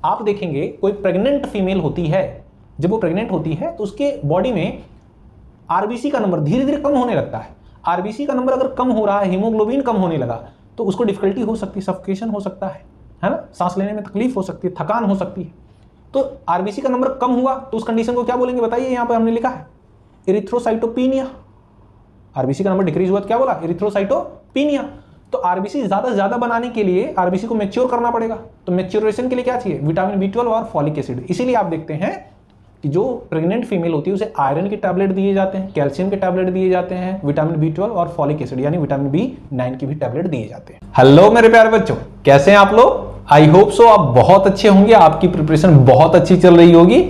आप देखेंगे कोई प्रेग्नेंट फीमेल होती है, जब वो प्रेग्नेंट होती है तो उसके बॉडी में आरबीसी का नंबर धीरे धीरे कम होने लगता है। आरबीसी का नंबर अगर कम हो रहा है, हीमोग्लोबिन कम होने लगा, तो उसको डिफिकल्टी हो सकती है, सफोकेशन हो सकता है ना, सांस लेने में तकलीफ हो सकती है, थकान हो सकती है। तो आरबीसी का नंबर कम हुआ तो उस कंडीशन को क्या बोलेंगे बताइए, यहां पर हमने लिखा है एरिथ्रोसाइटोपिनिया। आरबीसी का नंबर डिक्रीज हुआ तो क्या बोला, एरिथ्रोसाइटोपिनिया। तो आरबीसी ज्यादा से ज्यादा बनाने के लिए आरबीसी को मैच्योर करना पड़ेगा, तो मैच्योरेशन के लिए क्या चाहिए, विटामिन B12 और फॉलिक एसिड। इसीलिए आप देखते हैं कि जो प्रेग्नेंट फीमेल होती है उसे आयरन के टैबलेट दिए जाते हैं, कैल्शियम के टैबलेट दिए जाते हैं, विटामिन B12 और फॉलिक एसिड यानी विटामिन B9 के भी टैबलेट दिए जाते हैं। हेलो मेरे प्यारे बच्चों, कैसे हैं आप लोग? आई होप सो आप बहुत अच्छे होंगे, आपकी प्रिपरेशन बहुत अच्छी चल रही होगी।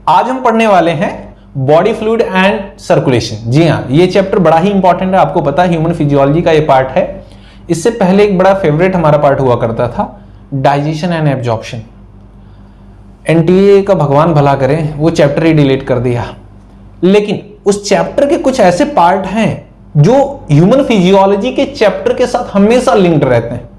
आज हम पढ़ने वाले हैं बॉडी फ्लूइड एंड सर्कुलेशन। जी हाँ, ये चैप्टर बड़ा ही इंपॉर्टेंट है, आपको पता है ह्यूमन फिजियोलॉजी का ये पार्ट है। इससे पहले एक बड़ा फेवरेट हमारा पार्ट हुआ करता था डाइजेशन एंड एब्जॉर्प्शन। एनटीए का भगवान भला करे, वो चैप्टर ही डिलीट कर दिया, लेकिन उस चैप्टर के कुछ ऐसे पार्ट हैं जो ह्यूमन फिजियोलॉजी के चैप्टर के साथ हमेशा लिंक्ड रहते हैं।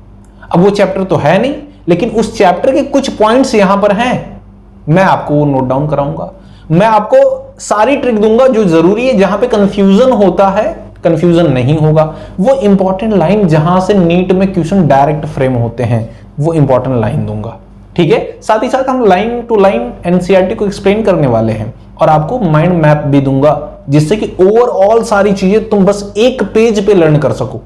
अब वो चैप्टर तो है नहीं, लेकिन उस चैप्टर के कुछ पॉइंट्स यहां पर हैं, मैं आपको वो नोट डाउन कराऊंगा। मैं आपको सारी ट्रिक दूंगा जो जरूरी है, जहां पे कंफ्यूजन होता है कंफ्यूजन नहीं होगा। वो इंपॉर्टेंट लाइन जहां से नीट में क्वेश्चन डायरेक्ट फ्रेम होते हैं, वो इंपॉर्टेंट लाइन दूंगा, ठीक है। साथ ही साथ हम लाइन टू लाइन एनसीईआरटी को एक्सप्लेन करने वाले हैं और आपको माइंड मैप भी दूंगा, जिससे कि ओवरऑल सारी चीजें तुम बस एक पेज पे लर्न कर सको,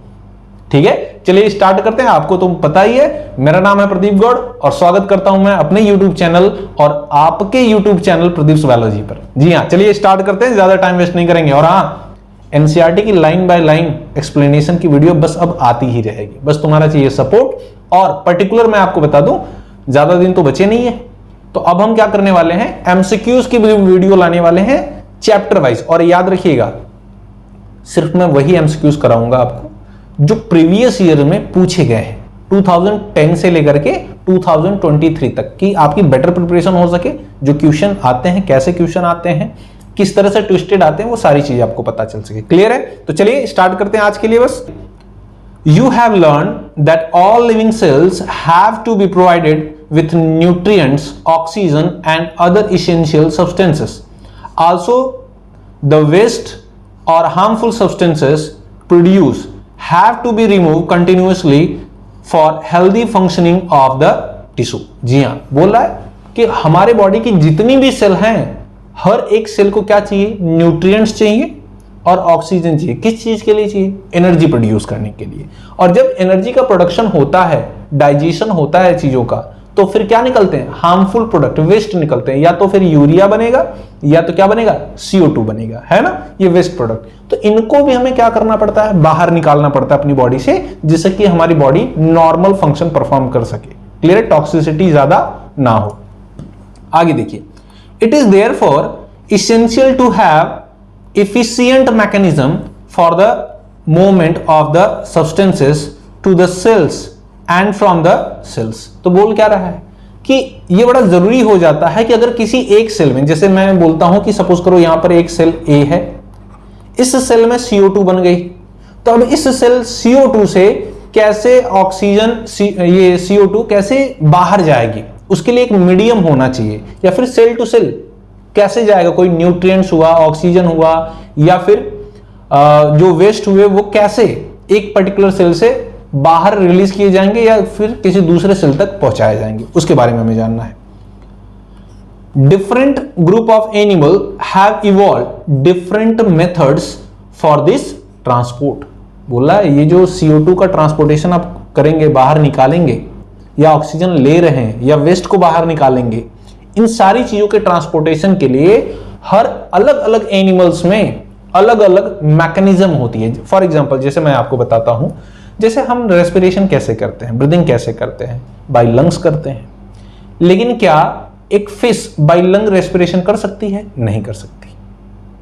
ठीक है। चलिए स्टार्ट करते हैं। आपको तो पता ही है, मेरा नाम है प्रदीप गौड़ और स्वागत करता हूं मैं अपने YouTube चैनल और आपके YouTube चैनल प्रदीप बायोलॉजी पर। जी हाँ, चलिए स्टार्ट करते हैं, ज्यादा टाइम वेस्ट नहीं करेंगे। और हाँ, एनसीईआरटी की लाइन बाय लाइन एक्सप्लेनेशन की वीडियो बस अब आती ही रहेगी, बस तुम्हारा चाहिए सपोर्ट। और पर्टिकुलर मैं आपको बता दूं, ज्यादा दिन तो बचे नहीं है, तो अब हम क्या करने वाले हैं, एमसीक्यूज की वीडियो लाने वाले हैं चैप्टर वाइज। और याद रखिएगा, सिर्फ मैं वही एमसीक्यूज कराऊंगा आपको जो प्रीवियस ईयर में पूछे गए हैं, 2010 से लेकर के 2023 तक की आपकी बेटर प्रिपरेशन हो सके। जो क्वेश्चन आते हैं, कैसे क्वेश्चन आते हैं, किस तरह से ट्विस्टेड आते हैं, वो सारी चीजें आपको पता चल सके। क्लियर है? तो चलिए स्टार्ट करते हैं आज के लिए। बस You have learned that all living cells have to be provided with nutrients, oxygen and other essential substances. Also, the waste or harmful substances produced have to be removed continuously for healthy functioning of the tissue. जी हाँ, बोल रहा है कि हमारे body की जितनी भी cell हैं, हर एक सेल को क्या चाहिए, न्यूट्रिएंट्स चाहिए और ऑक्सीजन चाहिए। किस चीज के लिए चाहिए? एनर्जी प्रोड्यूस करने के लिए। और जब एनर्जी का प्रोडक्शन होता है, डाइजेशन होता है चीजों का, तो फिर क्या निकलते हैं, हार्मफुल प्रोडक्ट, वेस्ट निकलते हैं। या तो फिर यूरिया बनेगा या तो क्या बनेगा, CO2 बनेगा, है ना, ये वेस्ट प्रोडक्ट। तो इनको भी हमें क्या करना पड़ता है, बाहर निकालना पड़ता है अपनी बॉडी से, जिससे कि हमारी बॉडी नॉर्मल फंक्शन परफॉर्म कर सके। क्लियर है? टॉक्सिसिटी ज्यादा ना हो। आगे देखिए, it is therefore essential to have efficient mechanism for the movement of the substances to the cells and from the cells। तो बोल क्या रहा है कि ये बड़ा जरूरी हो जाता है कि अगर किसी एक सेल में, जैसे मैं बोलता हूं कि सपोज करो यहां पर एक सेल A है, इस सेल में CO2 बन गई, तो अब इस सेल CO2 से कैसे ऑक्सीजन, ये CO2 कैसे बाहर जाएगी, उसके लिए एक मीडियम होना चाहिए। या फिर सेल टू सेल कैसे जाएगा, कोई न्यूट्रिएंट्स हुआ, ऑक्सीजन हुआ, या फिर जो वेस्ट हुए वो कैसे एक पर्टिकुलर सेल से बाहर रिलीज किए जाएंगे या फिर किसी दूसरे सेल तक पहुंचाए जाएंगे, उसके बारे में हमें जानना है। Different group of animal have evolve different methods for this transport. बोला है ये जो CO2 का ट्रांसपोर्टेशन आप करेंगे, बाहर निकालेंगे, या ऑक्सीजन ले रहे हैं या वेस्ट को बाहर निकालेंगे, इन सारी चीजों के ट्रांसपोर्टेशन के लिए हर अलग अलग एनिमल्स में अलग अलग मैकेनिज्म होती है। फॉर एग्जांपल, जैसे मैं आपको बताता हूं, जैसे हम रेस्पिरेशन कैसे करते हैं, ब्रीदिंग कैसे करते हैं, बाय लंग्स करते हैं। लेकिन क्या एक फिश बाय लंग रेस्पिरेशन कर सकती है? नहीं कर सकती,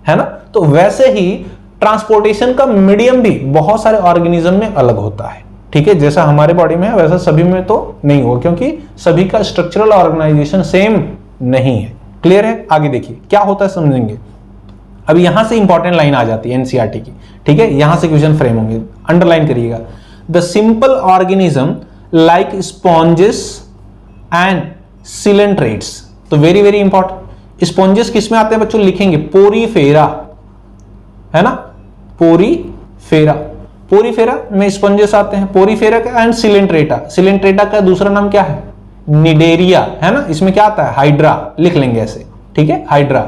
है ना। तो वैसे ही ट्रांसपोर्टेशन का मीडियम भी बहुत सारे ऑर्गेनिज्म में अलग होता है, ठीक है। जैसा हमारे बॉडी में है वैसा सभी में तो नहीं होगा, क्योंकि सभी का स्ट्रक्चरल ऑर्गेनाइजेशन सेम नहीं है। क्लियर है? आगे देखिए क्या होता है, समझेंगे। अब यहां से इंपॉर्टेंट लाइन आ जाती है एनसीईआरटी की, ठीक है। यहां से क्वेश्चन फ्रेम होंगे, अंडरलाइन करिएगा। The simple organism like sponges and coelenterates. तो वेरी वेरी इंपॉर्टेंट, स्पॉन्जेस किस में आते हैं बच्चों, लिखेंगे पोरीफेरा, है ना, पोरीफेरा, पोरीफेरा में स्पॉन्जेस आते हैं, पोरीफेरा का। एंड सिलेंट्रेटा, सिलेंट्रेटा का दूसरा नाम क्या है, निडेरिया, है ना, इसमें क्या आता है, हाइड्रा, लिख लेंगे ऐसे, ठीक है, हाइड्रा।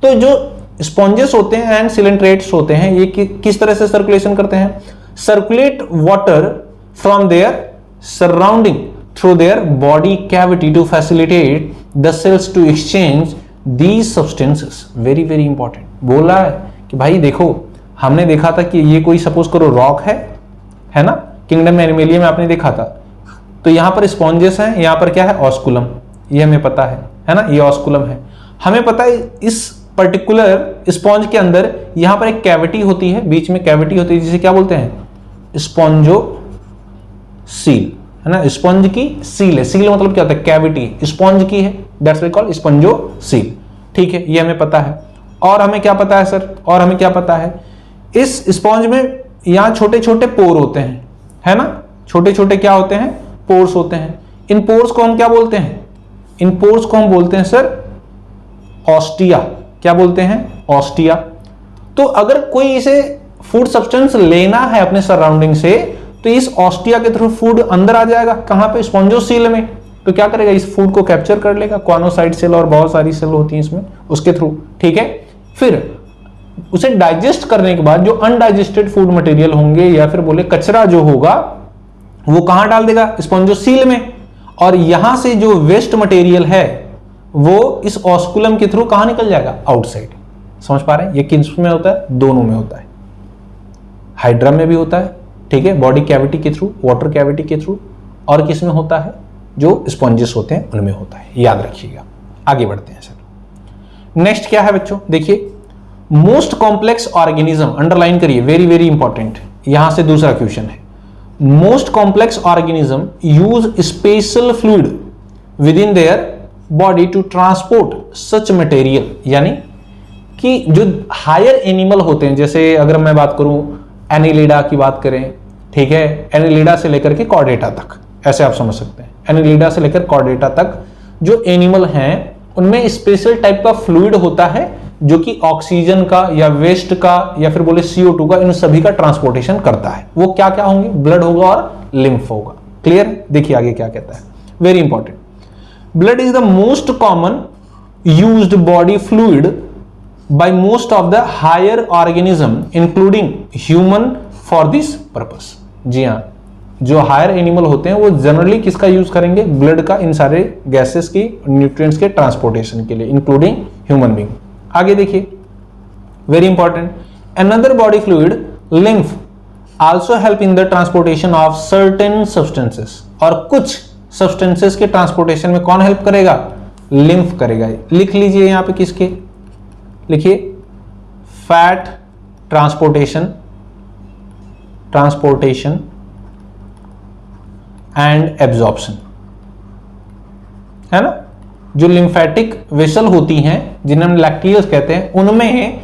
तो जो स्पॉन्जेस होते हैं एंड सिलेंट्रेट्स होते हैं, ये किस तरह से सर्कुलेशन करते हैं, circulate water from their surrounding through their body cavity to facilitate the cells to exchange these substances. Very very important, बोला है कि भाई देखो, हमने देखा था कि ये कोई सपोज करो रॉक है ना, किंगडम एनिमेलिया में आपने देखा था, तो यहां पर स्पॉन्जेस हैं, यहां पर क्या है, ऑस्कुलम, ये हमें पता है ना, ये ऑस्कुलम है। हमें पता है इस पर्टिकुलर स्पॉन्ज के अंदर यहां पर एक कैविटी होती है, बीच में कैविटी होती है, जिसे क्या बोलते हैं, स्पॉन्जो सील, है ना, स्पंज की सील है। सील मतलब क्या होता है, कैविटी स्पंज की है, दैट्स व्हाई कॉल्ड स्पंजो सील। ठीक है, ये हमें पता है। और हमें क्या पता है सर, और हमें क्या पता है, इस स्पंज में यहां छोटे छोटे पोर होते हैं, है ना, छोटे छोटे क्या होते हैं, पोर्स होते हैं। इन पोर्स को हम क्या बोलते हैं, इन पोर्स को हम बोलते हैं सर ऑस्टिया। क्या बोलते हैं, ऑस्टिया। तो अगर कोई इसे फूड सब्सटेंस लेना है अपने सराउंडिंग से, तो इस ऑस्टिया के थ्रू फूड अंदर आ जाएगा, कहां पे, स्पॉन्जोसील में। तो क्या करेगा, इस फूड को कैप्चर कर लेगा, कॉनोसाइट सेल और बहुत सारी सेल होती हैं इसमें, उसके थ्रू। ठीक है, फिर उसे डाइजेस्ट करने के बाद जो अनडाइजेस्टेड फूड मटेरियल होंगे या फिर बोले कचरा जो होगा, वो कहां डाल देगा, स्पॉन्जोसील में। और यहां से जो वेस्ट मटेरियल है वो इस ऑस्कुलम के थ्रू कहां निकल जाएगा, आउटसाइड। समझ पा रहे हैं, ये किस में होता है, दोनों में होता है, हाइड्रा में भी होता है, ठीक है, बॉडी कैविटी के थ्रू, वाटर कैविटी के थ्रू, और किस में होता है, जो स्पॉन्जेस होते हैं उनमें होता है। याद रखिएगा, आगे बढ़ते हैं सर। नेक्स्ट क्या है बच्चों, देखिए, मोस्ट कॉम्प्लेक्स ऑर्गेनिज्म, अंडरलाइन करिए, वेरी वेरी इंपॉर्टेंट, यहां से दूसरा क्वेश्चन है। Most complex organism use special fluid within their body to transport such material. यानी कि जो हायर एनिमल होते हैं, जैसे अगर मैं बात करूं एनिलिडा की बात करें, ठीक है, एनिलिडा से लेकर के कॉर्डेटा तक, ऐसे आप समझ सकते हैं, एनिलिडा से लेकर कॉर्डेटा तक जो एनिमल हैं उनमें स्पेशल टाइप का फ्लूइड होता है जो कि ऑक्सीजन का या वेस्ट का या फिर बोले CO2 का, इन सभी का ट्रांसपोर्टेशन करता है। वो क्या क्या होंगे, ब्लड होगा और लिम्फ होगा। क्लियर, देखिए आगे क्या कहता है, very important. Blood is the most common used body fluid by most of the higher organism including human for this purpose। जी हाँ, जो हायर एनिमल होते हैं वो जनरली किसका यूज करेंगे, ब्लड का, इन सारे गैसेस की, न्यूट्रिएंट्स के ट्रांसपोर्टेशन के लिए, इंक्लूडिंग ह्यूमन बीइंग। आगे देखिए, very important, another body fluid lymph also help in the transportation of certain substances. और कुछ सब्सटेंसेस के ट्रांसपोर्टेशन में कौन हेल्प करेगा, लिम्फ करेगा। लिख लीजिए यहां पे किसके, लिखिए फैट ट्रांसपोर्टेशन एंड एब्जॉर्प्शन, है ना। जो लिम्फेटिक वेसल होती हैं जिन्हें हम लैक्टियस कहते हैं, उनमें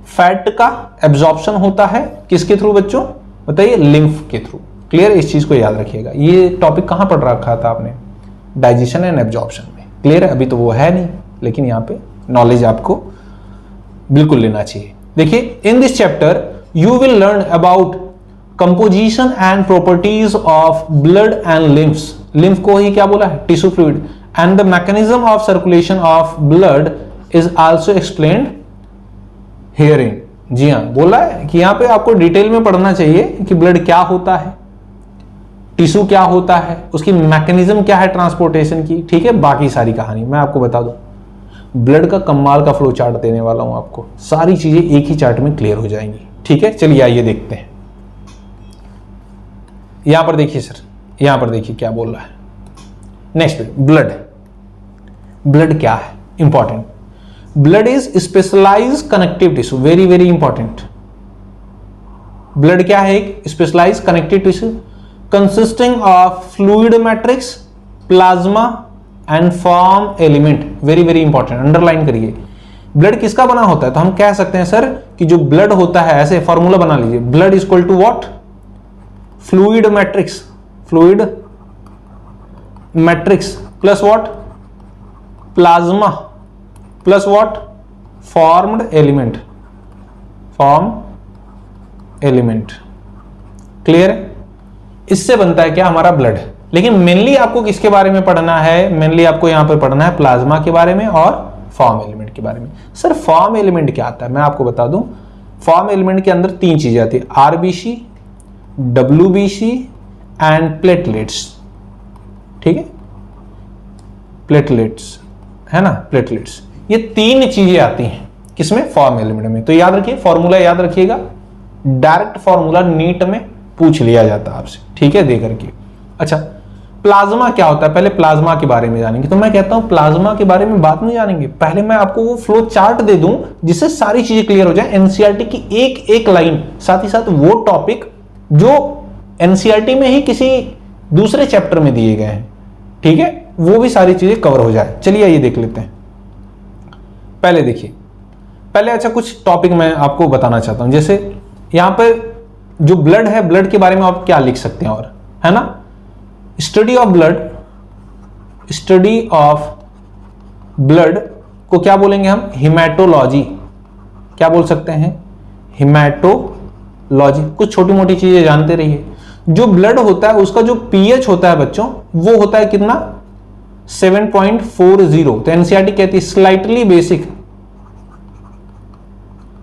फैट का एब्जॉर्प्शन होता है, किसके थ्रू बच्चों, बताइए, लिम्फ के थ्रू। क्लियर, इस चीज को याद रखिएगा। ये टॉपिक कहां पढ़ रखा था आपने, डाइजेशन एंड एब्जॉर्प्शन में। क्लियर है, अभी तो वो है नहीं, लेकिन यहां पे नॉलेज आपको बिल्कुल लेना चाहिए। देखिए, in this chapter you will learn about composition and properties of blood and lymphs. Lymph को ही क्या बोला है, tissue fluid, and the mechanism of circulation of blood is also explained herein. जी हाँ, बोला है कि यहां पे आपको डिटेल में पढ़ना चाहिए कि ब्लड क्या होता है, टिश्यू क्या होता है, उसकी मैकेनिज्म क्या है ट्रांसपोर्टेशन की। ठीक है, बाकी सारी कहानी मैं आपको बता दूं, ब्लड का कमाल का फ्लो चार्ट देने वाला हूं आपको, सारी चीजें एक ही चार्ट में क्लियर हो जाएंगी। ठीक है, चलिए आइए देखते हैं। यहां पर देखिए सर, यहां पर देखिए क्या बोल रहा है। Next, blood. ब्लड क्या है, important. Blood is specialize connective tissue, very very important. Blood क्या है, एक specialize connective tissue consisting of fluid matrix, plasma and form element. Very very important, underline करिए। ब्लड किसका बना होता है, तो हम कह सकते हैं सर कि जो ब्लड होता है, ऐसे फॉर्मूला बना लीजिए, blood is equal to what, fluid matrix plus what, plasma plus what, formed element, form element. Clear है? इससे बनता है क्या, हमारा ब्लड। लेकिन मेनली आपको किसके बारे में पढ़ना है, मेनली आपको यहां पर पढ़ना है प्लाज्मा के बारे में और फॉर्म एलिमेंट के बारे में। सर फॉर्म एलिमेंट क्या आता है, मैं आपको बता दूं। फॉर्म एलिमेंट के अंदर 3 चीजें आती है, आरबीसी, डब्ल्यूबीसी एंड प्लेटलेट्स। ठीक है, प्लेटलेट्स है ना, प्लेटलेट्स, ये 3 चीजें आती हैं किसमें, फॉर्म एलिमेंट में। तो याद रखिए, फॉर्मूला याद रखिएगा, डायरेक्ट फॉर्मूला नीट में पूछ लिया जाता है आपसे, ठीक है, दे करके। अच्छा, प्लाज्मा क्या होता है, पहले प्लाज्मा के बारे में जानेंगे। तो मैं कहता हूं प्लाज्मा के बारे में बात नहीं जानेंगे, पहले मैं आपको वो फ्लो चार्ट दे दूं जिससे सारी चीजें क्लियर हो जाए, एनसीईआरटी की एक एक लाइन, साथ ही साथ वो टॉपिक जो एनसीईआरटी में ही किसी दूसरे चैप्टर में दिए गए हैं, ठीक है, वो भी सारी चीजें कवर हो जाए। चलिए ये देख लेते हैं। पहले देखिए, पहले अच्छा कुछ टॉपिक मैं आपको बताना चाहता हूं। जैसे यहां पर जो ब्लड है, ब्लड के बारे में आप क्या लिख सकते हैं, और है ना, study of blood, study of blood को क्या बोलेंगे हम, हिमेटोलॉजी। क्या बोल सकते हैं, हिमेटोलॉजी। कुछ छोटी मोटी चीजें जानते रहिए। जो ब्लड होता है उसका जो पीएच होता है बच्चों, वो होता है कितना, 7.40। तो एनसीईआरटी कहती है स्लाइटली बेसिक,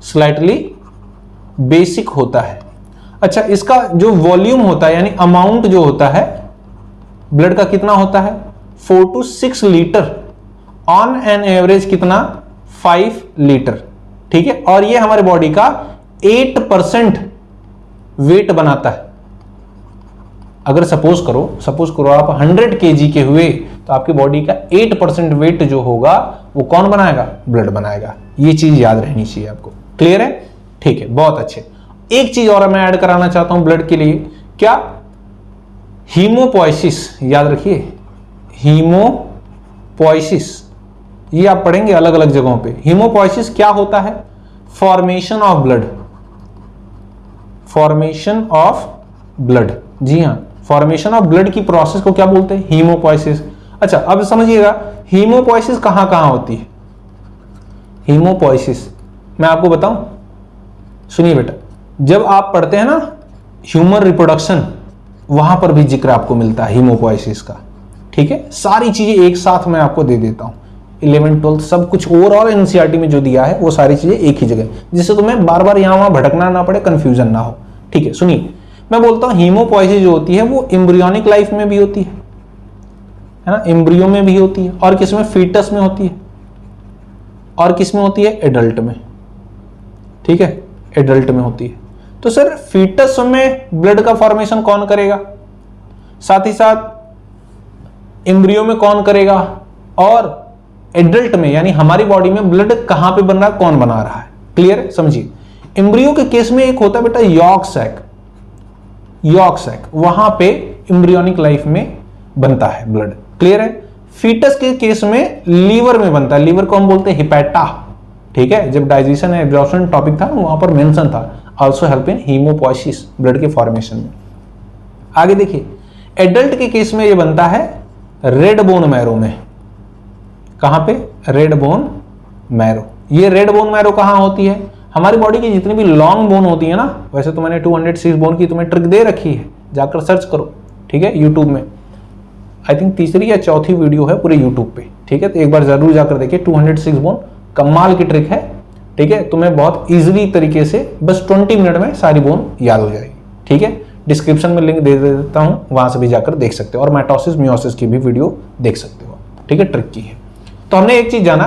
स्लाइटली बेसिक होता है। अच्छा, इसका जो वॉल्यूम होता है यानी अमाउंट जो होता है ब्लड का कितना होता है, 4 to 6 litre, on an average कितना, 5 लीटर। ठीक है, और ये हमारे बॉडी का 8% वेट बनाता है। अगर सपोज करो आप 100 kg के हुए तो आपकी बॉडी का 8% वेट जो होगा वो कौन बनाएगा, ब्लड बनाएगा। ये चीज याद रहनी चाहिए आपको। क्लियर है? ठीक है, बहुत अच्छे। एक चीज और मैं ऐड कराना चाहता हूं ब्लड के लिए, क्या, हीमोपोइसिस। याद रखिए, हीमोपोइसिस, ये आप पढ़ेंगे अलग अलग जगहों पे। हीमोपोइसिस क्या होता है, formation of blood, formation of blood. जी हां, फॉर्मेशन ऑफ ब्लड की प्रोसेस को क्या बोलते हैं, हीमोपोइसिस। अच्छा, अब समझिएगा हीमोपोइसिस कहां कहां होती है। हीमोपोइसिस मैं आपको बताऊं, सुनिए बेटा, जब आप पढ़ते हैं ना ह्यूमन रिप्रोडक्शन, वहां पर भी जिक्र आपको मिलता है हीमोपोइसिस का। ठीक है, सारी चीजें एक साथ मैं आपको दे देता हूं, 11th 12th सब कुछ ओवरऑल एनसीईआरटी में जो दिया है वो सारी चीजें एक ही जगह, जिससे तुम्हें बार बार यहां वहां भटकना ना पड़े, कंफ्यूजन ना हो। ठीक है, सुनिए, मैं बोलता हूं हीमोपोइसिस जो होती है वो एम्ब्रियोनिक लाइफ में भी होती है ना, एम्ब्रियो में भी होती है, और किसमें, फीटस में होती है, और किसमें होती है, एडल्ट में। ठीक है, एडल्ट में होती है। तो सर फीटस में ब्लड का फॉर्मेशन कौन करेगा, साथ ही साथ एम्ब्रियो में कौन करेगा, और एडल्ट में यानी हमारी बॉडी में ब्लड कहां पे बन रहा है, कौन बना रहा है। क्लियर है? समझिए, एम्ब्रियो के केस में एक होता है बेटा यॉर्क सैक, यॉर्क सैक, वहां पे एम्ब्रियोनिक लाइफ में बनता है ब्लड। क्लियर है? फीटस के केस में लीवर में बनता है, लीवर को हम बोलते हैं हिपैटा। ठीक है, जब डाइजेशन एब्जॉर्प्शन टॉपिक था वहां पर मेंशन था, also help in haemopoiesis, blood के फॉर्मेशन में। आगे देखिए, एडल्ट के केस में ये बनता है रेड बोन मैरो में। कहां पे, रेड बोन मैरो। ये रेड बोन मैरो कहां होती है, हमारी बॉडी की जितनी भी लॉन्ग बोन होती है ना, वैसे तो मैंने 206 बोन की तुम्हें ट्रिक दे रखी है, जाकर सर्च करो। ठीक है, यूट्यूब में आई थिंक 3री या 4थी वीडियो है पूरे यूट्यूब पे। ठीक है, तो एक बार जरूर जाकर देखिए, 206 बोन कमाल की ट्रिक है। ठीक है, तुम्हें बहुत इजीली तरीके से बस 20 मिनट में सारी बोन याद हो जाएगी। ठीक है, डिस्क्रिप्शन में लिंक दे देता हूं, वहां से भी जाकर देख सकते हो, और माइटोसिस मियोसिस की भी वीडियो देख सकते हो। ठीक है, ट्रिक की है। तो हमने एक चीज जाना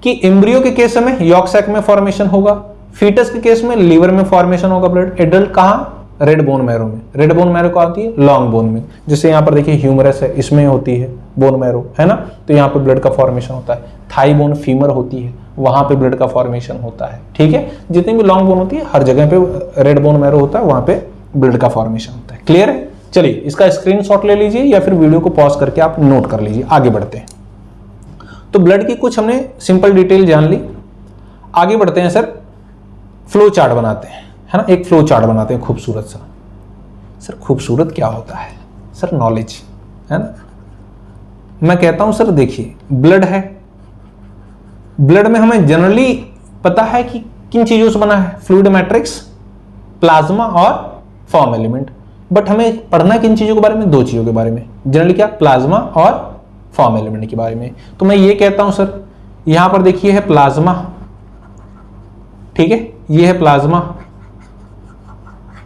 कि एम्ब्रियो के केस में यॉर्क सैक में फॉर्मेशन होगा, फीटस के केस में लीवर में फॉर्मेशन होगा ब्लड, एडल्ट कहां, रेड बोन मैरो में। रेड बोन मैरो को आती है लॉन्ग बोन में, जैसे यहाँ पर देखिए ह्यूमरस है, इसमें होती है बोन मैरो, है ना, तो यहाँ पे ब्लड का फॉर्मेशन होता है। थाई बोन फीमर होती है, वहां पे ब्लड का फॉर्मेशन होता है। ठीक है, जितनी भी लॉन्ग बोन होती है हर जगह पे रेड बोन मैरो होता है, वहां पे ब्लड का फॉर्मेशन होता है। क्लियर है? चलिए इसका स्क्रीनशॉट ले लीजिए या फिर वीडियो को पॉज करके आप नोट कर लीजिए। आगे बढ़ते हैं। तो ब्लड की कुछ हमने सिंपल डिटेल जान ली, आगे बढ़ते हैं सर। फ्लो चार्ट बनाते हैं, है ना, एक फ्लो चार्ट बनाते हैं खूबसूरत सा। सर खूबसूरत क्या होता है, सर नॉलेज, है ना। मैं कहता हूं सर देखिए, ब्लड है, ब्लड में हमें जनरली पता है कि किन चीजों से बना है, फ्लूइड मैट्रिक्स, प्लाज्मा और फॉर्म एलिमेंट। बट हमें पढ़ना किन चीजों के बारे में, दो चीजों के बारे में, जनरली क्या, प्लाज्मा और फॉर्म एलिमेंट के बारे में। तो मैं ये कहता हूं सर, यहां पर देखिए है प्लाज्मा, ठीक है, ये है प्लाज्मा,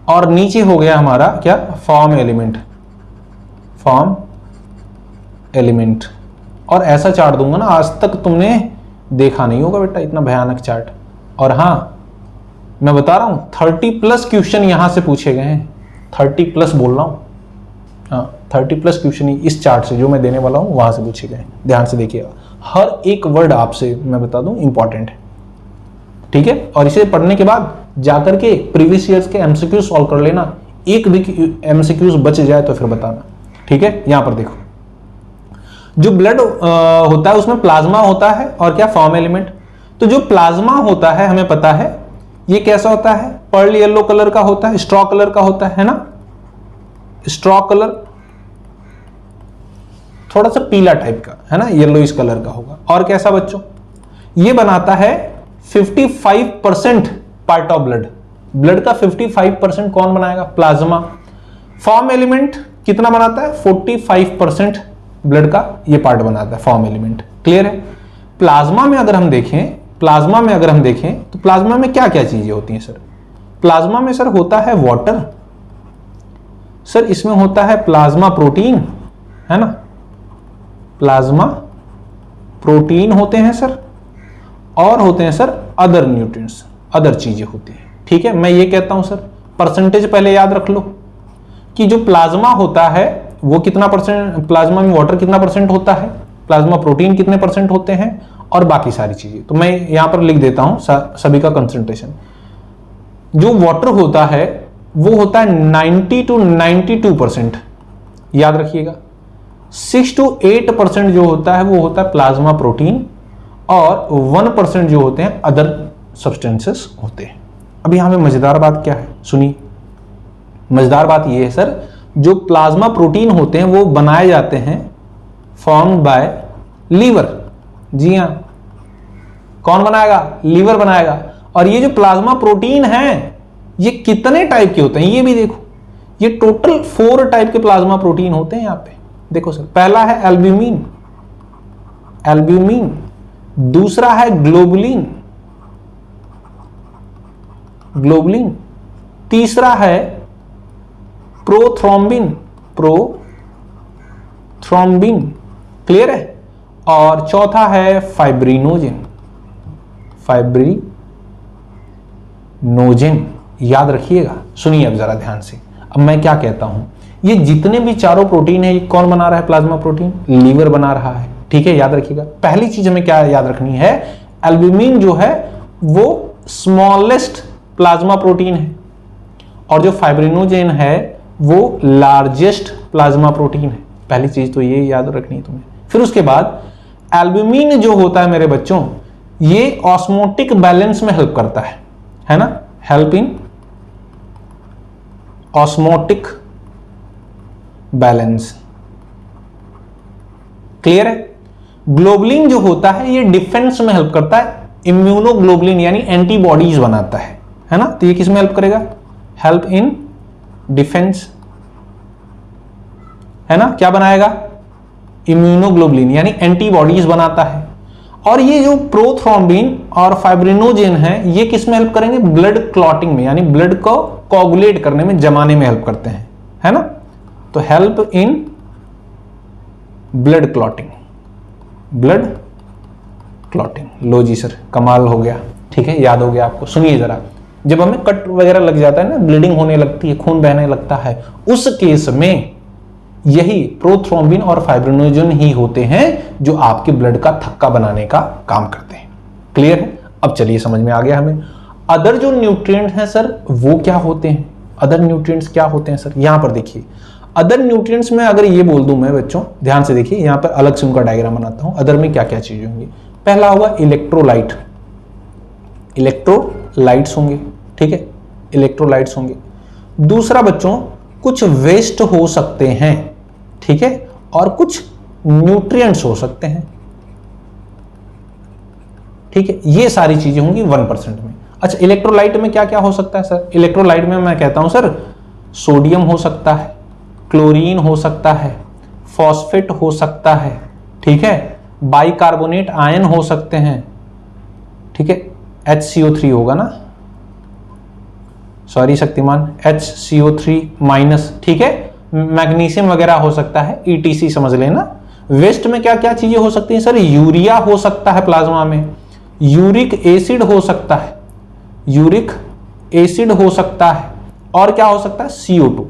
और नीचे हो गया हमारा क्या, फॉर्म एलिमेंट, फॉर्म एलिमेंट। और ऐसा चार्ट दूंगा ना, आज तक तुमने देखा नहीं होगा बेटा इतना भयानक चार्ट। और हां मैं बता रहा हूं 30+ क्वेश्चन यहां से पूछे गए हैं, 30+ बोल रहा हूं, हाँ 30+ क्वेश्चन इस चार्ट से जो मैं देने वाला हूं वहां से पूछे गए। ध्यान से देखिएगा, हर एक वर्ड आपसे मैं बता दूं इंपॉर्टेंट है, ठीक है। और इसे पढ़ने के बाद जाकर के प्रीवियस ईयर्स के एमसीक्यू सॉल्व कर लेना, एक भी एमसीक्यूज बच जाए तो फिर बताना, ठीक है। यहां पर देखो, जो ब्लड होता है उसमें प्लाज्मा होता है और क्या, फॉर्म एलिमेंट। तो जो प्लाज्मा होता है हमें पता है ये कैसा होता है, पर्ल येलो कलर का होता है, स्ट्रॉ कलर का होता है ना, स्ट्रॉ कलर, थोड़ा सा पीला टाइप का है ना, येलोइश कलर का होगा। और कैसा बच्चों, ये बनाता है 55% पार्ट ऑफ ब्लड, ब्लड का 55% कौन बनाएगा, प्लाज्मा। फॉर्म एलिमेंट कितना बनाता है, 45% ब्लड का ये पार्ट बनाता है फॉर्म एलिमेंट, क्लियर है। प्लाज्मा में अगर हम देखें, प्लाज्मा में अगर हम देखें तो प्लाज्मा में क्या क्या चीजें होती हैं सर, प्लाज्मा में सर होता है वाटर, सर इसमें होता है प्लाज्मा प्रोटीन, है ना, प्लाज्मा प्रोटीन होते हैं सर, और होते हैं सर अदर न्यूट्रिएंट्स, अदर चीजें होती हैं, ठीक है। मैं ये कहता हूं सर, परसेंटेज पहले याद रख लो कि जो प्लाज्मा होता है वो कितना परसेंट, प्लाज्मा में वाटर कितना परसेंट होता है, प्लाज्मा प्रोटीन कितने परसेंट होते हैं, और बाकी सारी चीजें। तो मैं यहां पर लिख देता हूं सभी का कंसंट्रेशन। जो वाटर होता है वो होता है 90 to 92%, याद रखिएगा। 6 to 8% जो होता है वो होता है प्लाज्मा प्रोटीन, और 1% जो होते हैं अदर सब्सटेंसेस होते हैं। अब यहां पे मजेदार बात क्या है, सुनिए, मजेदार बात ये है सर, जो प्लाज्मा प्रोटीन होते हैं वो बनाए जाते हैं फॉर्म्ड बाय लीवर। जी हां, कौन बनाएगा, लीवर बनाएगा। और ये जो प्लाज्मा प्रोटीन है ये कितने टाइप के होते हैं ये भी देखो, ये टोटल 4 टाइप के प्लाज्मा प्रोटीन होते हैं। यहां पे देखो सर, पहला है एल्ब्यूमिन, एल्ब्यूमिन, दूसरा है ग्लोबुलिन, ग्लोबुलिन, तीसरा है प्रोथ्रोम्बिन, प्रोथ्रोम्बिन, क्लियर है, और चौथा है फाइब्रिनोजेन, फाइब्रिनोजेन, याद रखिएगा। सुनिए अब जरा ध्यान से, अब मैं क्या कहता हूं, ये जितने भी चारों प्रोटीन है ये कौन बना रहा है, प्लाज्मा प्रोटीन, लीवर बना रहा है, ठीक है, याद रखिएगा। पहली चीज हमें क्या याद रखनी है, एल्ब्यूमिन जो है वो स्मॉलेस्ट प्लाज्मा प्रोटीन है, और जो फाइब्रिनोजेन है वो लार्जेस्ट प्लाज्मा प्रोटीन है। पहली चीज तो ये याद रखनी है तुम्हें। फिर उसके बाद एल्ब्यूमिन जो होता है मेरे बच्चों, ये ऑस्मोटिक बैलेंस में हेल्प करता है ना, help in osmotic balance, clear है। ग्लोबुलिन जो होता है ये डिफेंस में हेल्प करता है, इम्यूनोग्लोबुलिन यानी एंटीबॉडीज बनाता है ना, तो ये किस में हेल्प करेगा, हेल्प इन डिफेंस, है ना, क्या बनाएगा, इम्यूनोग्लोबुलिन यानी एंटीबॉडीज बनाता है। और ये जो प्रोथ्रोम्बिन और फाइब्रिनोजेन है ये किस में हेल्प करेंगे, ब्लड क्लॉटिंग में, यानी ब्लड को कोगुलेट करने में, जमाने में हेल्प करते हैं, है ना। तो help in blood clotting, blood clotting, लो जी सर कमाल हो गया, ठीक है, याद हो गया आपको। सुनिए जरा, जब हमें कट वगैरह लग जाता है ना, ब्लीडिंग होने लगती है, खून बहने लगता है, उस केस में यही प्रोथ्रोम्बिन और फाइब्रिनोजेन ही होते हैं जो आपके ब्लड का थक्का बनाने का काम करते हैं, क्लियर है। अब चलिए समझ में आ गया हमें। अदर जो न्यूट्रिएंट हैं सर वो क्या होते हैं, अदर न्यूट्रिएंट्स क्या होते हैं सर, यहां पर देखिए। अदर न्यूट्रिएंट्स में अगर ये बोल दूं मैं बच्चों, ध्यान से देखिए, यहां पर अलग से उनका डायग्राम बनाता हूं। अदर में क्या क्या चीजें होंगी, पहला होगा इलेक्ट्रोलाइट, इलेक्ट्रोलाइट्स होंगे, ठीक है, इलेक्ट्रोलाइट्स होंगे। दूसरा बच्चों कुछ वेस्ट हो सकते हैं, ठीक है, और कुछ न्यूट्रिएंट्स हो सकते हैं, ठीक है, ये सारी चीजें होंगी 1% में। अच्छा, इलेक्ट्रोलाइट में क्या क्या हो सकता है सर? इलेक्ट्रोलाइट में मैं कहता हूं सर, सोडियम हो सकता है, क्लोरीन हो सकता है, फॉस्फेट हो सकता है, ठीक है, बाइकार्बोनेट आयन हो सकते हैं, ठीक है, HCO3 होगा ना, सॉरी शक्तिमान, HCO3 माइनस, ठीक है, मैग्नीशियम वगैरह हो सकता है, ETC समझ लेना। वेस्ट में क्या क्या चीजें हो सकती हैं सर? यूरिया हो सकता है प्लाज्मा में, यूरिक एसिड हो सकता है, यूरिक एसिड हो सकता है, और क्या हो सकता है? CO2।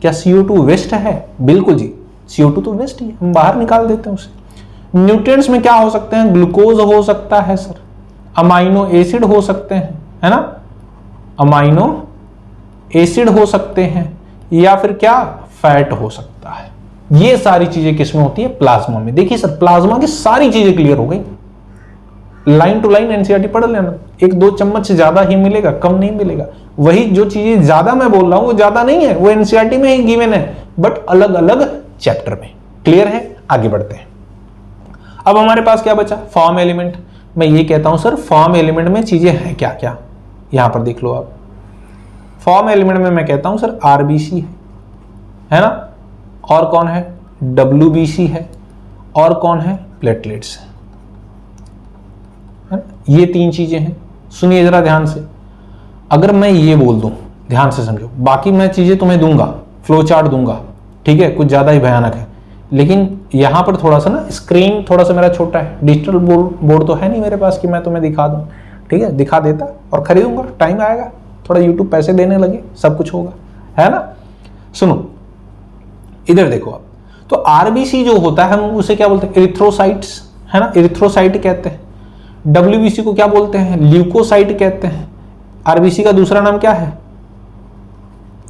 क्या CO2 वेस्ट है? बिल्कुल जी, CO2 तो वेस्ट ही है, हम बाहर निकाल देते हैं उसे। न्यूट्रिएंट्स में क्या हो सकते हैं? ग्लूकोज हो सकता है सर, अमाइनो एसिड हो सकते हैं, है ना, अमाइनो एसिड हो सकते हैं, या फिर क्या, फैट हो सकता है। ये सारी चीजें किसमें होती है? प्लाज्मा में। देखिए सर, प्लाज्मा की सारी चीजें क्लियर हो गई, लाइन टू लाइन एनसीईआरटी पढ़ लेना, 1-2 चम्मच से ज्यादा ही मिलेगा, कम नहीं मिलेगा। वही जो चीजें ज्यादा मैं बोल रहा हूं वो ज्यादा नहीं है, वो एनसीईआरटी में ही गिवन है, बट अलग अलग चैप्टर में। क्लियर है? आगे बढ़ते हैं। अब हमारे पास क्या बचा? Form element. मैं ये कहता हूं सर, फॉर्म एलिमेंट में चीजें हैं क्या क्या, यहां पर देख लो आप। फॉर्म एलिमेंट में मैं कहता हूं सर, आरबीसी है ना, और कौन है? डब्ल्यूबीसी है, और कौन है? प्लेटलेट्स है। ये 3 चीजें हैं। सुनिए जरा ध्यान से, अगर मैं ये बोल दूं, ध्यान से समझो, बाकी मैं चीजें तुम्हें दूंगा, फ्लो चार्ट दूंगा, ठीक है, कुछ ज्यादा ही भयानक है, लेकिन यहां पर थोड़ा सा ना, स्क्रीन थोड़ा सा मेरा छोटा है, डिजिटल बोर्ड तो है नहीं मेरे पास कि मैं तुम्हें दिखा दूं, ठीक है, दिखा देता और खरीदूंगा, टाइम आएगा, थोड़ा यूट्यूब पैसे देने लगे, सब कुछ होगा, है ना। सुनो इधर देखो आप, तो आरबीसी जो होता है हम उसे क्या बोलते हैं? एरिथ्रोसाइट्स, है ना, एरिथ्रोसाइट कहते हैं। डब्ल्यूबीसी को क्या बोलते हैं? ल्यूकोसाइट कहते हैं। आरबीसी का दूसरा नाम क्या है?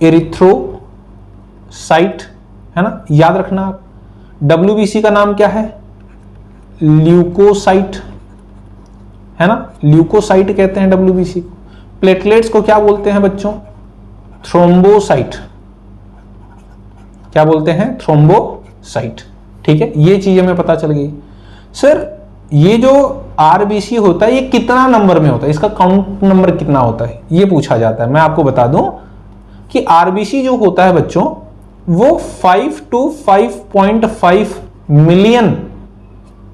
एरिथ्रोसाइट, है ना, याद रखना आप। डब्ल्यूबीसी का नाम क्या है? ल्यूकोसाइट, है ना, ल्यूकोसाइट कहते हैं डब्ल्यूबीसी को। प्लेटलेट्स को क्या बोलते हैं बच्चों? थ्रोम्बोसाइट। क्या बोलते हैं? थ्रोम्बोसाइट। ठीक है, ये चीज हमें पता चल गई। सर ये जो आरबीसी होता है ये कितना नंबर में होता है, इसका काउंट नंबर कितना होता है, ये पूछा जाता है। मैं आपको बता दूं कि आरबीसी जो होता है बच्चों, वो 5 to 5.5 मिलियन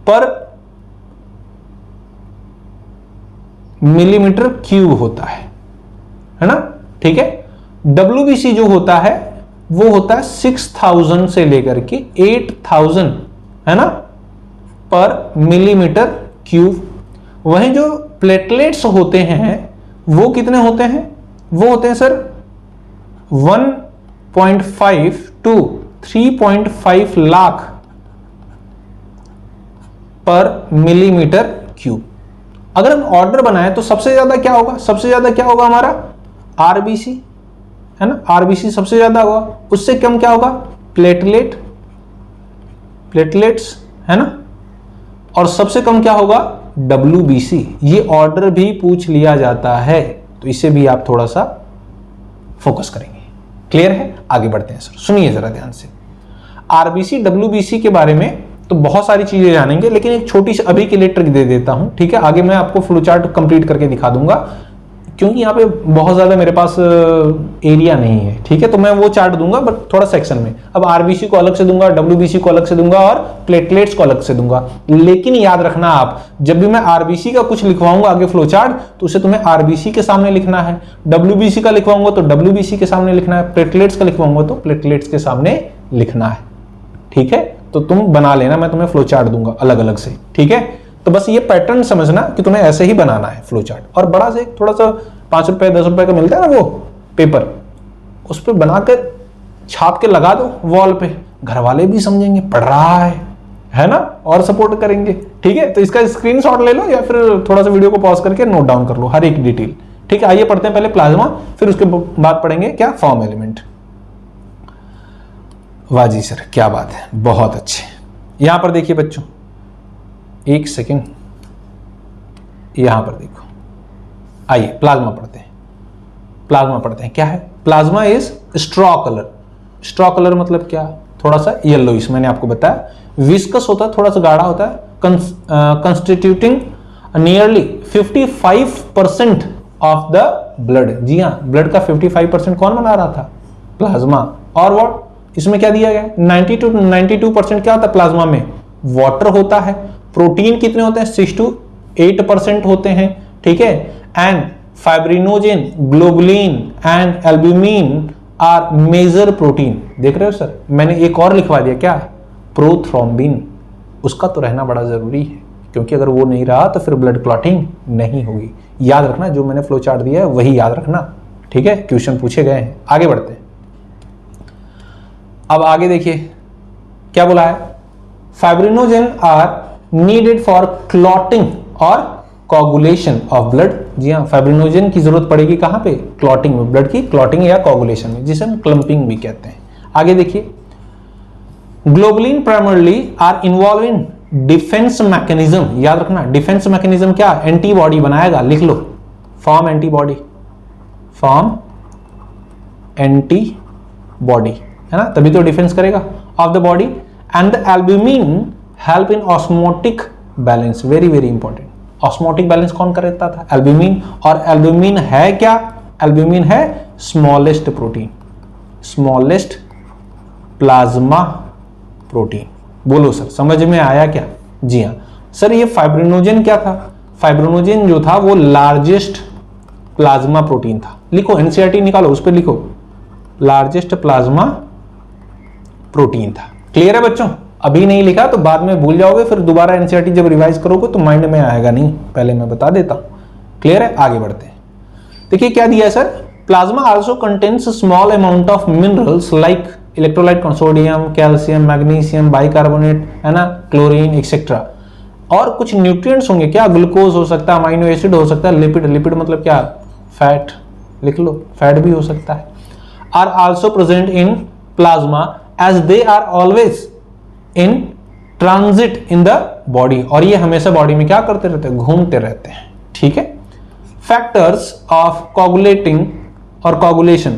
पर मिलीमीटर क्यूब होता है ना, ठीक है। डब्ल्यूबीसी जो होता है वो होता है 6000 से लेकर के 8000, है ना, पर मिलीमीटर क्यूब। वहीं जो प्लेटलेट्स होते हैं वो कितने होते हैं? वो होते हैं सर 1.5 to 3.5 लाख पर मिलीमीटर क्यूब। अगर हम ऑर्डर बनाएं तो सबसे ज्यादा क्या होगा? सबसे ज्यादा क्या होगा हमारा? आरबीसी, है ना, आरबीसी सबसे ज्यादा होगा। उससे कम क्या होगा? प्लेटलेट्स, है ना, और सबसे कम क्या होगा? डब्ल्यूबीसी। ये ऑर्डर भी पूछ लिया जाता है, तो इसे भी आप थोड़ा सा फोकस करेंगे। क्लियर है? आगे बढ़ते हैं सर, सुनिए जरा ध्यान से। आरबीसी डब्ल्यूबीसी के बारे में तो बहुत सारी चीजें जानेंगे, लेकिन एक छोटी सी अभी के लिए ट्रिक दे देता हूं, ठीक है। आगे मैं आपको फ्लो चार्ट कंप्लीट करके दिखा दूंगा, क्योंकि यहाँ पे बहुत ज्यादा मेरे पास एरिया नहीं है, ठीक है, तो मैं वो चार्ट दूंगा बट थोड़ा सेक्शन में। अब आरबीसी को अलग से दूंगा, डब्ल्यूबीसी को अलग से दूंगा और प्लेटलेट्स को अलग से दूंगा। लेकिन याद रखना आप, जब भी मैं आरबीसी का कुछ लिखवाऊंगा आगे फ्लो चार्ट, तो उसे तुम्हें आरबीसी के सामने लिखना है, डब्ल्यूबीसी का लिखवाऊंगा तो डब्ल्यूबीसी के सामने लिखना है, प्लेटलेट्स का लिखवाऊंगा तो प्लेटलेट्स के सामने लिखना है, ठीक है। तो तुम बना लेना, मैं तुम्हें फ्लो चार्ट दूंगा अलग अलग से, ठीक है। तो बस ये पैटर्न समझना कि तुम्हें ऐसे ही बनाना है फ्लो चार्ट। और बड़ा से थोड़ा सा 5 रुपए 10 रुपए का मिलता है ना वो पेपर, उस पर बनाकर छाप के लगा दो वॉल पे, घर वाले भी समझेंगे पढ़ रहा है ना, और सपोर्ट करेंगे, ठीक है। तो इसका स्क्रीनशॉट ले लो या फिर थोड़ा सा वीडियो को पॉज करके नोट डाउन कर लो हर एक डिटेल, ठीक है। आइए पढ़ते हैं पहले प्लाज्मा, फिर उसके बाद पढ़ेंगे क्या? Form element. वाह जी सर, क्या बात है, बहुत अच्छे। यहां पर देखिए बच्चों, एक सेकेंड, यहां पर देखो, आइए प्लाज्मा पढ़ते हैं। प्लाज्मा पढ़ते हैं, क्या है? Plasma is straw colour. Straw colour मतलब क्या? थोड़ा सा येलोइश, मैंने आपको बताया। विस्कस होता है, थोड़ा सा गाढ़ा होता है, constituting nearly 55% of the blood. जी हाँ, ब्लड का 55% कौन बना रहा था? प्लाज्मा। और व्हाट, इसमें क्या दिया गया? 90 to 92% क्या होता है प्लाज्मा में? वाटर होता है। प्रोटीन कितने होते हैं? 6 to 8% होते हैं, ठीक है। And fibrinogen, globulin and albumin are major protein. देख रहे हो सर, मैंने एक और लिखवा दिया, क्या? प्रोथ्रोम्बिन। उसका तो रहना बड़ा जरूरी है, क्योंकि अगर वो नहीं रहा तो फिर ब्लड क्लॉटिंग नहीं होगी। याद रखना, जो मैंने फ्लो चार्ट दिया है वही याद रखना, ठीक है। क्वेश्चन पूछे गए हैं। आगे बढ़ते हैं। अब आगे देखिए क्या बोला है। Fibrinogen are needed for clotting और कोगुलेशन ऑफ ब्लड। जी हाँ, फाइब्रिनोजेन की जरूरत पड़ेगी कहां पे? क्लॉटिंग में, ब्लड की क्लॉटिंग या कोगुलेशन में, जिसे हम क्लम्पिंग भी कहते हैं। आगे देखिए, globulin primarily are involve in defence mechanism. याद रखना, डिफेंस मैकेनिज्म क्या? एंटीबॉडी बनाएगा। लिख लो, फॉर्म एंटीबॉडी, फॉर्म एंटीबॉडी, है ना, तभी तो डिफेंस करेगा of the body. And the albumin help in osmotic balance. Very very important. Osmotic balance कौन करता था? एल्ब्यूमिन। और एल्ब्यूमिन है क्या? एल्ब्यूमिन है smallest protein, smallest plasma protein. बोलो सर, समझ में आया क्या? जी हाँ सर, ये फाइब्रिनोजेन क्या था? फाइब्रिनोजेन जो था वो लार्जेस्ट प्लाज्मा प्रोटीन था। लिखो, एनसीईआरटी निकालो, उस पर लिखो, लार्जेस्ट प्लाज्मा प्रोटीन था। क्लियर है बच्चों? अभी नहीं लिखा तो बाद में भूल जाओगे, फिर दोबारा एनसीईआरटी जब रिवाइज करोगे तो माइंड में आएगा नहीं, पहले मैं बता देता हूं। क्लियर है? आगे बढ़ते हैं। देखिए क्या दिया है sir. Plasma also contains small amount of minerals like electrolyte, sodium, calcium, magnesium, bicarbonate, है ना, क्लोरीन एक्सेट्रा। और कुछ न्यूट्रिएंट्स होंगे, क्या? ग्लूकोज हो सकता है, अमाइनो एसिड हो सकता है, लिपिड, लिपिड मतलब क्या? फैट। लिख लो, फैट भी हो सकता है। Are also present in plasma as they are always in transit in the body. और ये हमेशा बॉडी में क्या करते रहते हैं? घूमते रहते हैं, ठीक है। फैक्टर्स ऑफ कोगुलेटिंग और coagulation,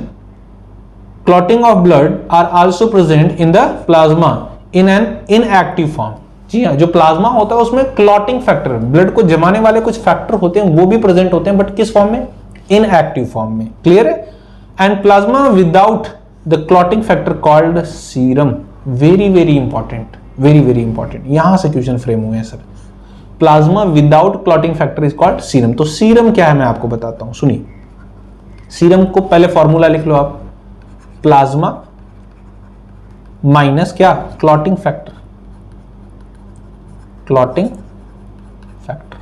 clotting of blood are also present in the plasma in an inactive form. जी हाँ, जो प्लाज्मा होता है उसमें क्लॉटिंग फैक्टर, ब्लड को जमाने वाले कुछ फैक्टर होते हैं, वो भी प्रेजेंट होते हैं, बट किस फॉर्म में? इनएक्टिव फॉर्म में। क्लियर है? And plasma without the clotting factor called serum. Very very important, very very important, यहां से क्वेश्चन फ्रेम हुए हैं sir. Plasma without clotting factor is called serum. तो सीरम क्या है मैं आपको बताता हूं, सुनिए। सीरम को पहले फॉर्मूला लिख लो आप, प्लाज्मा माइनस क्या? Clotting factor, clotting factor.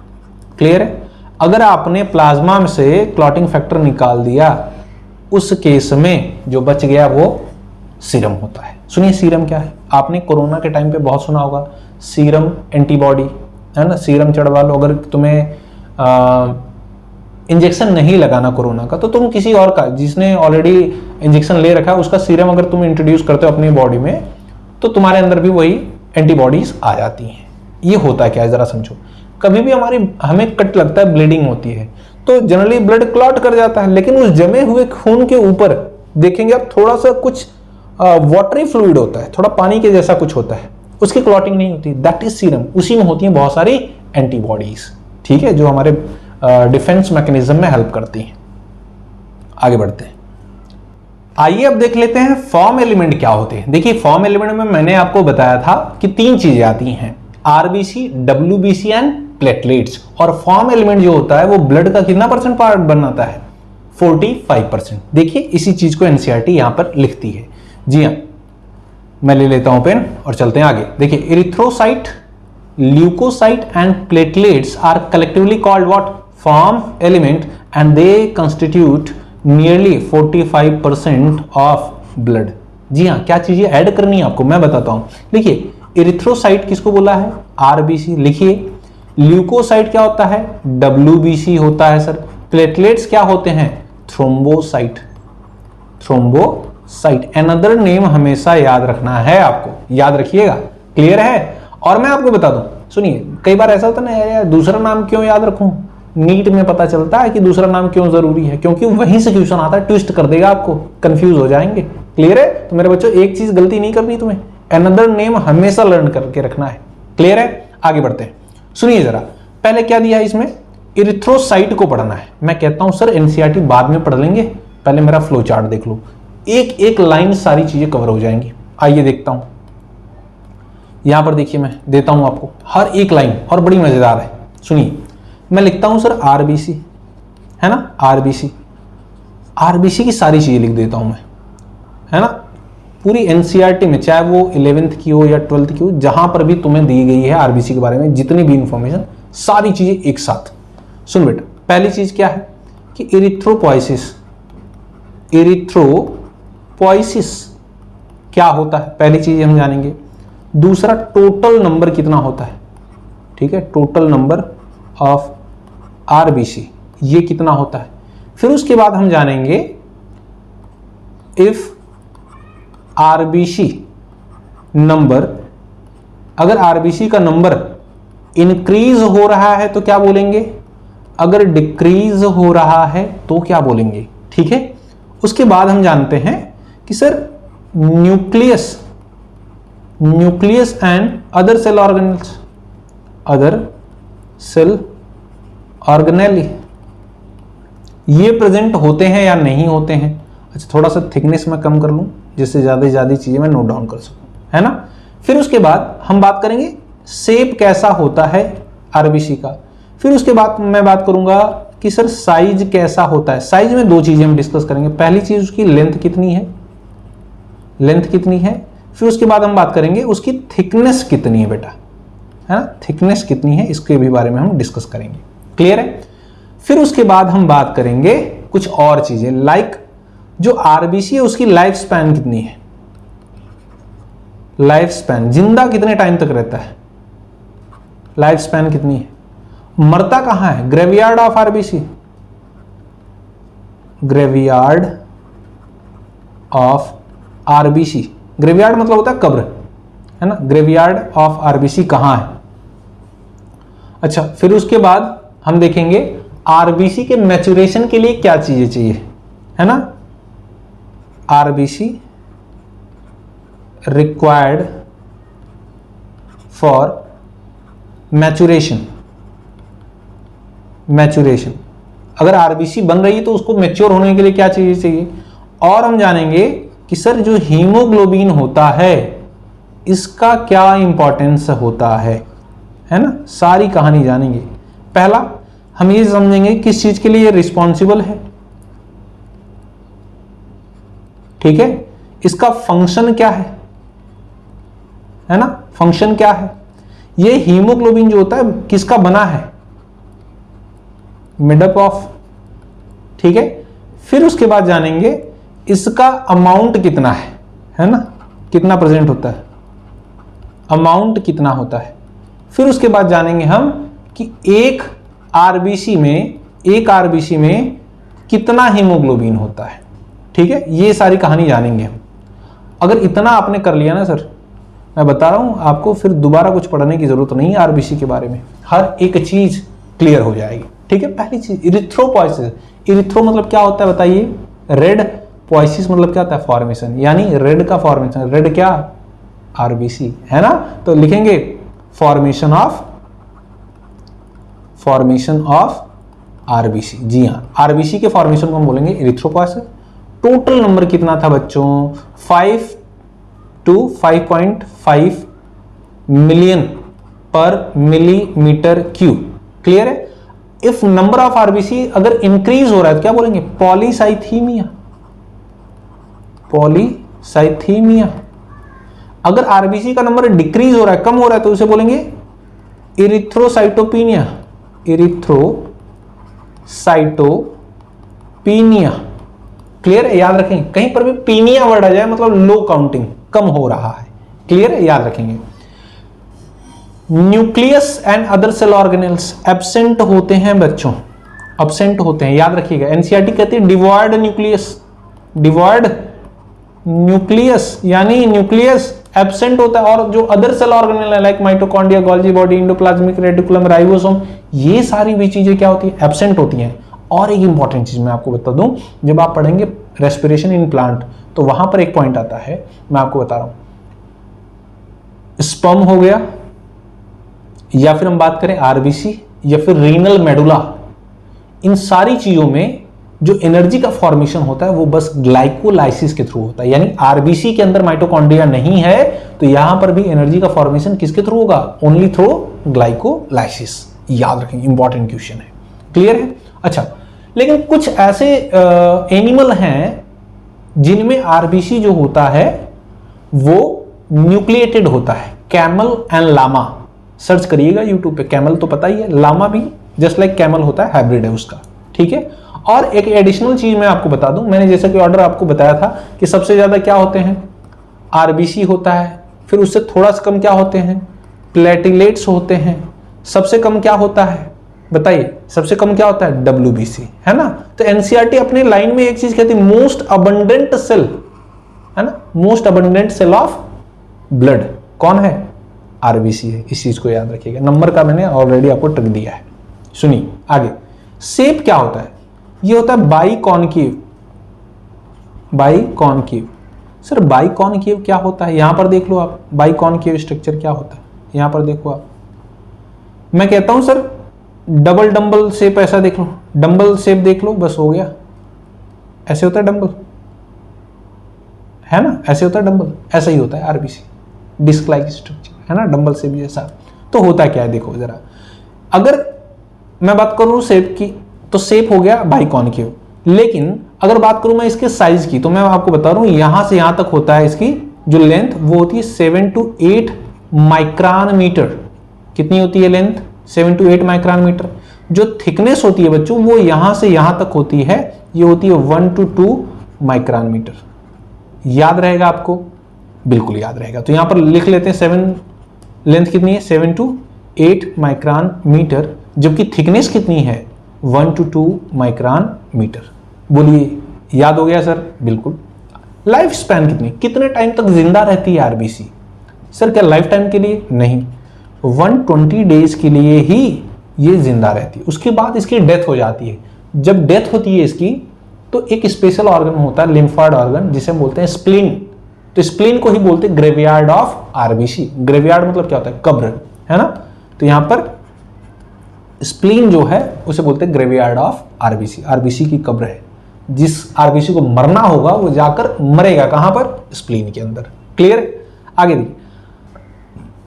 Clear है? अगर आपने प्लाज्मा से क्लॉटिंग फैक्टर निकाल दिया, उस केस में जो बच गया वो सीरम होता है। सुनिए सीरम क्या है। आपने कोरोना के टाइम पे बहुत सुना होगा, सीरम एंटीबॉडी, है ना, सीरम चढ़वा लो। अगर तुम्हें इंजेक्शन नहीं लगाना कोरोना का, तो तुम किसी और का, जिसने ऑलरेडी इंजेक्शन ले रखा है, उसका सीरम अगर तुम इंट्रोड्यूस करते हो अपनी बॉडी में, तो तुम्हारे अंदर भी वही एंटीबॉडीज आ जाती हैं। ये होता है क्या है, जरा समझो। कभी भी हमें कट लगता है, ब्लीडिंग होती है, तो जनरली ब्लड क्लॉट कर जाता है, लेकिन उस जमे हुए खून के ऊपर देखेंगे आप थोड़ा सा कुछ वाटरी फ्लूइड होता है, थोड़ा पानी के जैसा कुछ होता है, उसकी क्लॉटिंग नहीं होती, दैट इज सीरम। उसी में होती हैं बहुत सारी एंटीबॉडीज, ठीक है, जो हमारे डिफेंस मैकेनिज्म में हेल्प करती हैं। आगे बढ़ते हैं। आइए अब देख लेते हैं फॉर्म एलिमेंट क्या होते हैं। देखिए फॉर्म एलिमेंट में मैंने आपको बताया था कि 3 चीजें आती हैं, आरबीसी, डब्ल्यूबीसी एंड प्लेटलेट्स। और फॉर्म एलिमेंट जो होता है वो ब्लड का कितना % पार्ट बनाता है? 45%। देखिए इसी चीज को एनसीईआरटी यहां पर लिखती है। जी हाँ, मैं ले लेता हूं पेन और चलते हैं आगे। देखिए erythrocyte, leucocyte and platelets are collectively called what? Form element, and they constitute nearly 45% of blood. जी हाँ, क्या चीजें ऐड करनी है आपको मैं बताता हूं। देखिए इरिथ्रोसाइट किसको बोला है? आरबीसी। लिखिए ल्यूकोसाइट क्या होता है? डब्ल्यूबीसी होता है सर। प्लेटलेट्स क्या होते हैं? Thrombocyte, thrombocyte. अनदर नेम हमेशा याद रखना है आपको, याद रखिएगा। क्लियर है? और मैं आपको बता दूं, सुनिए, कई बार ऐसा होता है ना यार, दूसरा नाम क्यों याद रखूं? नीट में पता चलता है कि दूसरा नाम क्यों जरूरी है, क्योंकि वहीं से क्वेश्चन आता है, ट्विस्ट कर देगा आपको, कंफ्यूज हो जाएंगे। क्लियर है? तो मेरे बच्चों एक चीज गलती नहीं करनी तुम्हें, अनदर नेम हमेशा लर्न करके रखना है। क्लियर है? आगे बढ़ते हैं। सुनिए जरा, पहले क्या दिया है इसमें, इरिथ्रोसाइट को पढ़ना है। मैं कहता हूं सर एनसीईआरटी बाद में पढ़ लेंगे, पहले मेरा फ्लो चार्ट देख लो, एक एक लाइन सारी चीजें कवर हो जाएंगी। आइए देखता हूं, यहां पर देखिए मैं देता हूं आपको हर एक लाइन, और बड़ी मजेदार है, सुनिए। मैं लिखता हूं सर आरबीसी, है ना, आरबीसी, आरबीसी की सारी चीजें लिख देता हूं मैं, है ना, पूरी एनसीईआरटी में, चाहे वो 11th की हो या 12th की हो, जहां पर भी तुम्हें दी गई है आरबीसी के बारे में जितनी भी इंफॉर्मेशन, सारी चीजें एक साथ। सुन बेटा, पहली चीज क्या है कि इरिथ्रोपोइसिस, इरिथ्रोपोइसिस क्या होता है, पहली चीज हम जानेंगे। दूसरा, टोटल नंबर कितना होता है, ठीक है, टोटल नंबर ऑफ आरबीसी ये कितना होता है। फिर उसके बाद हम जानेंगे इफ आरबीसी नंबर, अगर आरबीसी का नंबर इंक्रीज हो रहा है तो क्या बोलेंगे, अगर डिक्रीज हो रहा है तो क्या बोलेंगे, ठीक है। उसके बाद हम जानते हैं कि sir nucleus, nucleus and other cell organelles, other cell organelle ये प्रेजेंट होते हैं या नहीं होते हैं। अच्छा, थोड़ा सा थिकनेस मैं कम कर लूं जिससे ज्यादा से ज्यादा चीजें मैं नोट डाउन कर सकूं, है ना। फिर उसके बाद हम बात करेंगे शेप कैसा होता है आरबीसी का। फिर उसके बाद मैं बात करूंगा कि सर साइज कैसा होता है। साइज में दो चीजें हम डिस्कस करेंगे, पहली चीज उसकी लेंथ कितनी है, लेंथ कितनी है। फिर उसके बाद हम बात करेंगे उसकी थिकनेस कितनी है बेटा, है ना, थिकनेस कितनी है, इसके भी बारे में हम डिस्कस करेंगे, क्लियर है। फिर उसके बाद हम बात करेंगे कुछ और चीजें, लाइक जो आरबीसी है उसकी लाइफ स्पैन कितनी है, लाइफ स्पैन, जिंदा कितने टाइम तक रहता है, लाइफ स्पैन कितनी है, मरता कहां है, graveyard of RBC, graveyard of RBC, graveyard मतलब होता है कब्र, है ना, ग्रेवयार्ड ऑफ आरबीसी कहां है। अच्छा, फिर उसके बाद हम देखेंगे आरबीसी के मैच्योरेशन के लिए क्या चीजें चाहिए, है ना, RBC required for maturation, maturation, अगर आरबीसी बन रही है तो उसको मैच्योर होने के लिए क्या चीजें चाहिए। और हम जानेंगे कि सर जो हीमोग्लोबिन होता है इसका क्या इंपॉर्टेंस होता है ना, सारी कहानी जानेंगे। पहला हम ये समझेंगे किस चीज के लिए रिस्पॉन्सिबल है, ठीक है, इसका फंक्शन क्या है ना, फंक्शन क्या है। ये हीमोग्लोबिन जो होता है किसका बना है, मेडअप ऑफ, ठीक है। फिर उसके बाद जानेंगे इसका अमाउंट कितना है ना, कितना प्रेजेंट होता है, अमाउंट कितना होता है। फिर उसके बाद जानेंगे हम कि एक आरबीसी में कितना हीमोग्लोबिन होता है, ठीक है, ये सारी कहानी जानेंगे हम। अगर इतना आपने कर लिया ना सर, मैं बता रहा हूं आपको, फिर दोबारा कुछ पढ़ने की जरूरत नहीं है आरबीसी के बारे में, हर एक चीज क्लियर हो जाएगी, ठीक है। पहली चीज इरिथ्रोपोइसिस, इरिथ्रो मतलब क्या होता है बताइए, रेड, पोइसिस मतलब क्या होता है, फॉर्मेशन, यानी रेड का फॉर्मेशन, रेड क्या, आरबीसी, है ना। तो लिखेंगे फॉर्मेशन ऑफ आरबीसी, जी हाँ, आरबीसी के फॉर्मेशन को हम बोलेंगे इरिथ्रोपोइसिस। टोटल नंबर कितना था बच्चों, 5 to 5.5 मिलियन पर मिलीमीटर क्यूब, क्लियर है। इफ नंबर ऑफ आरबीसी अगर इंक्रीज हो रहा है तो क्या बोलेंगे, पॉलीसाइथीमिया, पॉलीसाइथीमिया। अगर आरबीसी का नंबर डिक्रीज हो रहा है, कम हो रहा है, तो उसे बोलेंगे इरिथ्रोसाइटोपिनिया, इरिथ्रोसाइटोपिनिया, क्लियर है, याद रखें, कहीं पर भी पीनिया वर्ड आ जाए मतलब लो काउंटिंग, कम हो रहा है, क्लियर है, याद रखेंगे। Nucleus and other cell organelles absent होते हैं बच्चों, एब्सेंट होते हैं, याद रखिएगा। एनसीईआरटी कहती है डिवॉइड न्यूक्लियस, डिवॉइड न्यूक्लियस यानी न्यूक्लियस एब्सेंट होता है। और जो अदर सेल ऑर्गेनेल है like mitochondria, Golgi body, endoplasmic reticulum, ribosome, ये सारी भी चीजें क्या होती है, एब्सेंट होती हैं। और एक इंपॉर्टेंट चीज मैं आपको बता दूं, जब आप पढ़ेंगे रेस्पिरेशन इन प्लांट तो वहां पर एक पॉइंट आता है, मैं आपको बता रहा हूं, स्पर्म हो गया, या फिर हम बात करें आरबीसी, या फिर रीनल मेडुला, इन सारी चीजों में जो एनर्जी का फॉर्मेशन होता है वो बस ग्लाइकोलाइसिस के थ्रू होता है। यानी आरबीसी के अंदर माइटोकॉन्ड्रिया नहीं है तो यहां पर भी एनर्जी का फॉर्मेशन किसके थ्रू होगा? Only through glycolysis. याद रखें, इंपॉर्टेंट क्वेश्चन है। क्लियर है? अच्छा, लेकिन कुछ ऐसे एनिमल हैं जिनमें आरबीसी जो होता है वो न्यूक्लिएटेड होता है। कैमल एंड लामा, सर्च करिएगा यूट्यूब पे, कैमल तो पता ही है, लामा भी जस्ट लाइक कैमल होता है, हाइब्रिड है उसका। ठीक है। और एक एडिशनल चीज मैं आपको बता दूं, मैंने जैसे कि ऑर्डर आपको बताया था कि सबसे ज्यादा क्या होते हैं? आरबीसी होता है, फिर उससे थोड़ा सा कम क्या होते हैं? प्लेटिलेट्स होते हैं, सबसे कम क्या होता है बताइए? सबसे कम क्या होता है? डब्ल्यूबीसी, है ना। तो एनसीईआरटी अपने लाइन में एक चीज कहती है, मोस्ट अबंडेंट सेल, है ना, most abundant cell of blood कौन है? आरबीसी है। इस चीज को याद रखिएगा, नंबर का मैंने ऑलरेडी आपको ट्रिक दिया है। सुनिए आगे, शेप क्या होता है? ये होता है बाइकॉनकेव। बाइकॉनकेव, सर बाइकॉनकेव क्या होता है? यहां पर देख लो आप, बाइकॉनकेव स्ट्रक्चर क्या होता है, यहां पर देखो आप। मैं कहता हूं सर डबल डंबल शेप, ऐसा देख लो, डंबल शेप देख लो, बस हो गया। ऐसे होता है डंबल, है ना, ऐसे होता है डंबल, ऐसा ही होता है आरबीसी, डिस्क लाइक स्ट्रक्चर, है ना, डंबल शेप जैसा। तो होता क्या है देखो जरा, अगर मैं बात करूं शेप की तो शेप हो गया बाइकॉनकेव, लेकिन अगर बात करूं मैं इसके साइज की तो मैं आपको बता रहा हूं यहां से यहां तक होता है इसकी जो लेंथ, वो होती है 7 to 8 माइक्रोन मीटर। कितनी होती है लेंथ? 7 to 8 micron metre. जो थिकनेस होती है बच्चों वो यहां से यहां तक होती है, ये होती है 1 to 2 माइक्रोन मीटर। याद रहेगा आपको? बिल्कुल याद रहेगा। तो यहां पर लिख लेते हैं 7, लेंथ कितनी है? 7 to 8 माइक्रोन मीटर, जबकि थिकनेस कितनी है? 1 to 2 माइक्रोन मीटर। बोलिए याद हो गया सर? बिल्कुल। लाइफ स्पैन कितनी, कितने टाइम तक जिंदा रहती है आरबीसी? सर क्या लाइफ टाइम के लिए? नहीं, 120 डेज के लिए ही ये जिंदा रहती है, उसके बाद इसकी डेथ हो जाती है। जब डेथ होती है इसकी तो एक स्पेशल ऑर्गन होता है, लिम्फॉइड ऑर्गन, जिसे हम बोलते हैं स्प्लीन। तो स्प्लीन को ही बोलते हैं ग्रेवयार्ड ऑफ आरबीसी। ग्रेवयार्ड मतलब क्या होता है? कब्र, है ना। तो यहां पर स्प्लीन जो है उसे बोलते हैं ग्रेवयार्ड ऑफ आरबीसी। आरबीसी की कब्र है। जिस आरबीसी को मरना होगा वो जाकर मरेगा कहां पर? स्प्लीन के अंदर। क्लियर? आगे देखिए,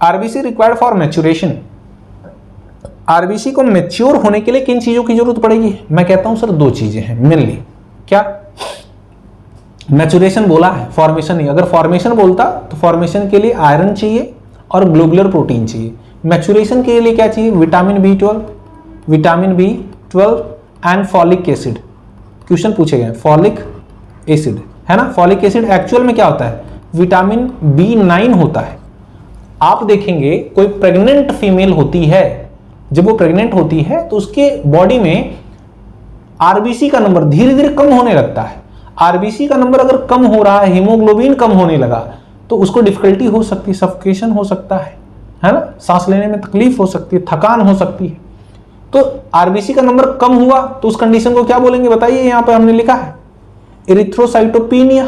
RBC required for maturation. RBC को मैच्योर होने के लिए किन चीजों की जरूरत पड़ेगी? मैं कहता हूं सर 2 चीजें हैं मेनली। क्या? मैच्योरेशन बोला है, फॉर्मेशन नहीं। अगर फॉर्मेशन बोलता तो फॉर्मेशन के लिए आयरन चाहिए और ग्लोबुलर प्रोटीन चाहिए। मैच्योरेशन के लिए क्या चाहिए? Vitamin B12 and folic acid. Question पूछे गए फॉलिक एसिड, है ना। फॉलिक एसिड एक्चुअल में क्या होता है? विटामिन B9 होता है। आप देखेंगे कोई प्रेग्नेंट फीमेल होती है, जब वो प्रेग्नेंट होती है तो उसके बॉडी में आरबीसी का नंबर धीरे धीरे कम होने लगता है। आरबीसी का नंबर अगर कम हो रहा है, हीमोग्लोबिन कम होने लगा तो उसको डिफिकल्टी हो सकती है, सफोकेशन हो सकता है ना, सांस लेने में तकलीफ हो सकती है, थकान हो सकती है। तो आरबीसी का नंबर कम हुआ तो उस कंडीशन को क्या बोलेंगे बताइए? यहां पर हमने लिखा है एरिथ्रोसाइटोपिनिया।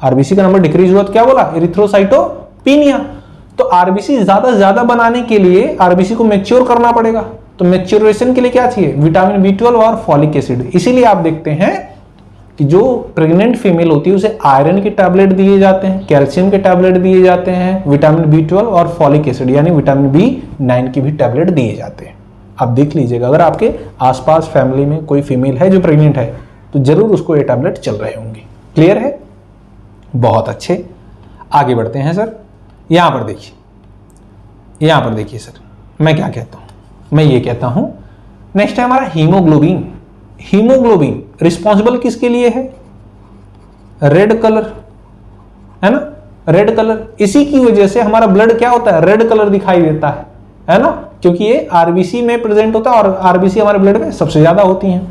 आरबीसी का नंबर डिक्रीज हुआ तो क्या बोला? एरिथ्रोसाइटोपिनिया। तो आरबीसी ज्यादा से ज्यादा बनाने के लिए आरबीसी को मैच्योर करना पड़ेगा। तो मैच्योरेशन के लिए क्या चाहिए? विटामिन B12 और फॉलिक एसिड। इसीलिए आप देखते हैं कि जो प्रेग्नेंट फीमेल होती है उसे आयरन के टैबलेट दिए जाते हैं, कैल्शियम के टैबलेट दिए जाते हैं, विटामिन B12 और फॉलिक एसिड यानी विटामिन B9 की भी टैबलेट दिए जाते हैं। आप देख लीजिएगा, अगर आपके आसपास फैमिली में कोई फीमेल है जो प्रेग्नेंट है तो जरूर उसको ये टैबलेट चल रहे होंगे। क्लियर है? बहुत अच्छे, आगे बढ़ते हैं सर। यहां पर देखिए सर, मैं क्या कहता हूं? मैं ये कहता हूं नेक्स्ट है हमारा हीमोग्लोबिन। हीमोग्लोबिन रिस्पॉन्सिबल किसके लिए है? रेड कलर, है ना, रेड कलर। इसी की वजह से हमारा ब्लड क्या होता है? रेड कलर दिखाई देता है ना, क्योंकि ये आरबीसी में प्रेजेंट होता है और आरबीसी हमारे ब्लड में सबसे ज्यादा होती हैं।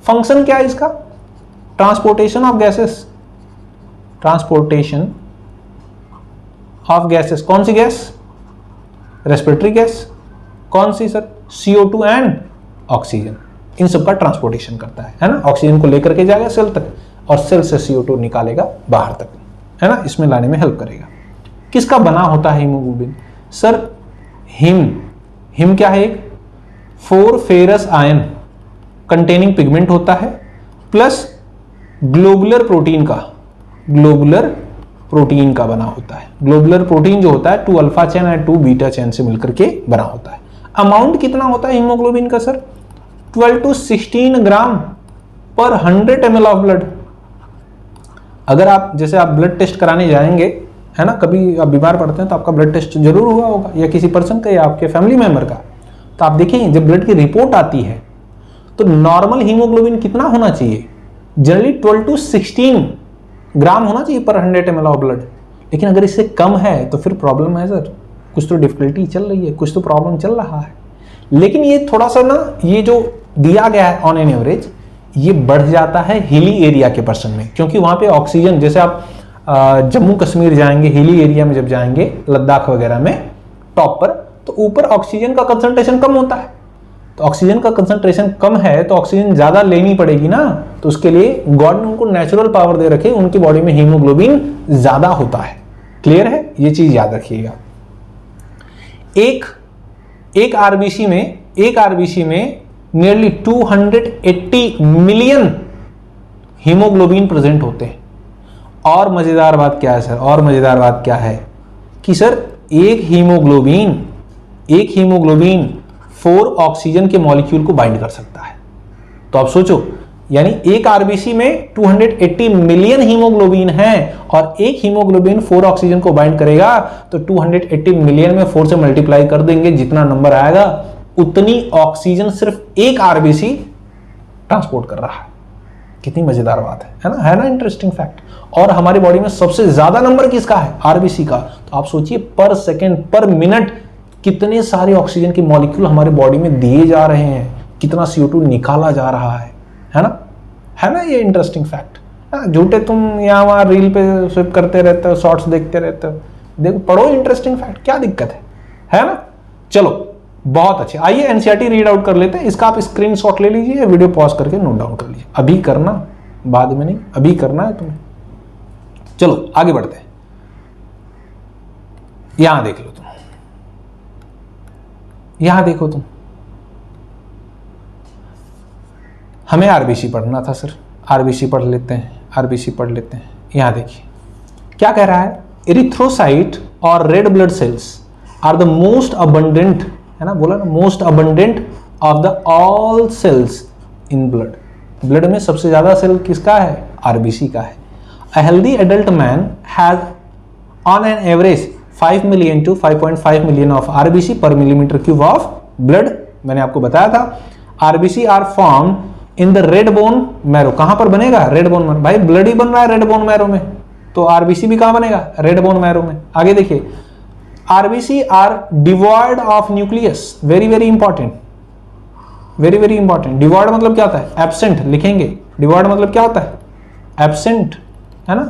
फंक्शन क्या है इसका? Transportation of gases. Transportation of gases. कौन सी गैस? Respiratory gas. कौन सी सर? CO2 and oxygen. इन सब का ट्रांसपोर्टेशन करता है ना। ऑक्सीजन को लेकर के जाएगा सेल तक और सेल से CO2 निकालेगा बाहर तक, है ना, इसमें लाने में हेल्प करेगा। किसका बना होता है हीमोग्लोबिन? सर हिम क्या है? एक 4 फेरस आयन कंटेनिंग पिगमेंट होता है प्लस ग्लोबुलर प्रोटीन का बना होता है। ग्लोबुलर प्रोटीन जो होता है 2 अल्फा चेन और 2 बीटा चेन से मिलकर के बना होता है। अमाउंट कितना होता है हीमोग्लोबिन का सर? 12 to 16 ग्राम पर 100 ml ऑफ ब्लड। अगर आप जैसे आप ब्लड टेस्ट कराने जाएंगे, है ना, कभी आप बीमार पड़ते हैं तो आपका ब्लड टेस्ट जरूर हुआ होगा, या किसी पर्सन का या आपके फैमिली मेंबर का। तो आप देखें जब ब्लड की रिपोर्ट आती है तो नॉर्मल हीमोग्लोबिन कितना होना चाहिए? जनरली 12 to 16 ग्राम होना चाहिए पर 100 ml ऑफ ब्लड। लेकिन अगर इससे कम है तो फिर प्रॉब्लम है सर, कुछ तो डिफिकल्टी चल रही है, कुछ तो प्रॉब्लम चल रहा है। लेकिन ये थोड़ा सा ना, ये जो दिया गया है ऑन एन एवरेज, ये बढ़ जाता है हिली एरिया के पर्सन में, क्योंकि वहां पे ऑक्सीजन, जैसे आप जम्मू कश्मीर जाएंगे, हिली एरिया में जब जाएंगे, लद्दाख वगैरह में टॉप पर, तो ऊपर ऑक्सीजन का कंसंट्रेशन कम होता है। तो ऑक्सीजन का कंसंट्रेशन कम है तो ऑक्सीजन ज्यादा लेनी पड़ेगी ना, तो उसके लिए गॉड ने उनको नेचुरल पावर दे रखे, उनकी बॉडी में हीमोग्लोबिन ज्यादा होता है। क्लियर है? ये चीज याद रखिएगा। एक आरबीसी में नियरली 280 मिलियन हीमोग्लोबिन प्रेजेंट होते हैं। और मजेदार बात क्या है सर? और मजेदार बात क्या है कि सर एक हीमोग्लोबिन 4 ऑक्सीजन के मॉलिक्यूल को बाइंड कर सकता है। तो आप सोचो, यानी एक आरबीसी में 280 मिलियन हीमोग्लोबिन है और एक हीमोग्लोबिन 4 ऑक्सीजन को बाइंड करेगा, तो 280 मिलियन में 4 से मल्टीप्लाई कर देंगे, जितना नंबर आएगा उतनी ऑक्सीजन सिर्फ एक आरबीसी ट्रांसपोर्ट कर रहा है। कितनी मजेदार बात है ना इंटरेस्टिंग फैक्ट। और हमारी बॉडी में सबसे ज्यादा नंबर किसका है? आरबीसी का। तो आप सोचिए पर सेकेंड, पर मिनट कितने सारे ऑक्सीजन के मॉलिक्यूल हमारे बॉडी में दिए जा रहे हैं, कितना CO2 निकाला जा रहा है ना ये इंटरेस्टिंग फैक्ट। झूठे तुम यहाँ वहाँ रील पे स्विप करते रहते हो, शॉर्ट्स देखते रहते हो, देखो पढ़ो इंटरेस्टिंग फैक्ट, क्या दिक्कत है ना। चलो बहुत अच्छे, आइए एनसीईआरटी रीड आउट कर लेते हैं। इसका आप स्क्रीनशॉट ले लीजिए, वीडियो पॉज करके नोट डाउन कर लीजिए। अभी करना, बाद में नहीं, अभी करना है तुम्हें। चलो आगे बढ़ते हैं। यहां देख लो तुम, यहां देखो तुम, हमें आरबीसी पढ़ना था सर, आरबीसी पढ़ लेते हैं। यहां देखिए क्या कह रहा है, एरिथ्रोसाइट और red blood cells are the most abundant, है ना, बोला ना, most abundant of the all cells in blood. Blood में सबसे ज्यादा सेल किसका है? आरबीसी का है। A healthy adult man has on an average 5 million to 5.5 million of RBC per millimetre cube of blood. मैंने आपको बताया था RBC are form in the red bone marrow. कहां पर बनेगा? Red bone marrow. भाई ब्लड ही बन रहा है रेड बोन मैरो में, तो आरबीसी भी कहां बनेगा? रेड बोन मैरो में। आगे देखिए, RBC are devoid of nucleus. Very very important, very very important. Devoid मतलब क्या होता है? एब्सेंट लिखेंगे। डिवॉइड मतलब क्या होता है? एब्सेंट, है ना।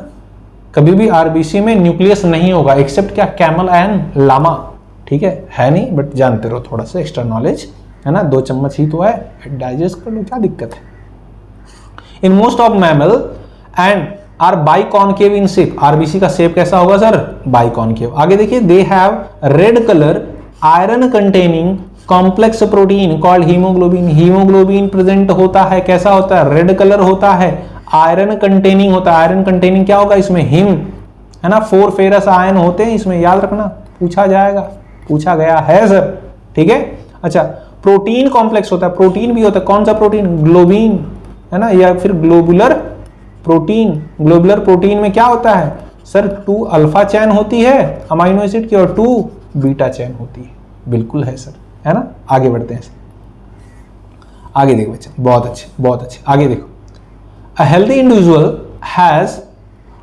कभी भी आरबीसी में न्यूक्लियस नहीं होगा, एक्सेप्ट क्या? Camel and llama. ठीक है नहीं, बट जानते रहो थोड़ा सा एक्स्ट्रा नॉलेज, है ना। 2 चम्मच ही तो है, डाइजेस्ट कर लो, क्या दिक्कत है। In most of mammal and are biconcave in shape. RBC का शेप कैसा होगा सर? बाइकॉनकेव। आगे देखिए, they have red colour iron containing complex protein called haemoglobin. Haemoglobin present होता है, कैसा होता है? रेड कलर होता है, आयरन कंटेनिंग होता है। आयरन कंटेनिंग क्या होगा इसमें? हिम, है ना। 4 फेरस आयन होते हैं इसमें, याद रखना, पूछा जाएगा, पूछा गया है सर। ठीक है, अच्छा। प्रोटीन कॉम्प्लेक्स होता है, प्रोटीन भी होता है। कौन सा प्रोटीन? ग्लोबिन, है ना, या फिर ग्लोबुलर प्रोटीन। ग्लोबुलर प्रोटीन में क्या होता है सर? 2 अल्फा चैन होती है अमाइनो एसिड की और 2 बीटा चैन होती है। बिल्कुल है सर, है ना। आगे बढ़ते हैं, आगे देखो बच्चे, बहुत अच्छे बहुत अच्छे। आगे देखो, a healthy individual has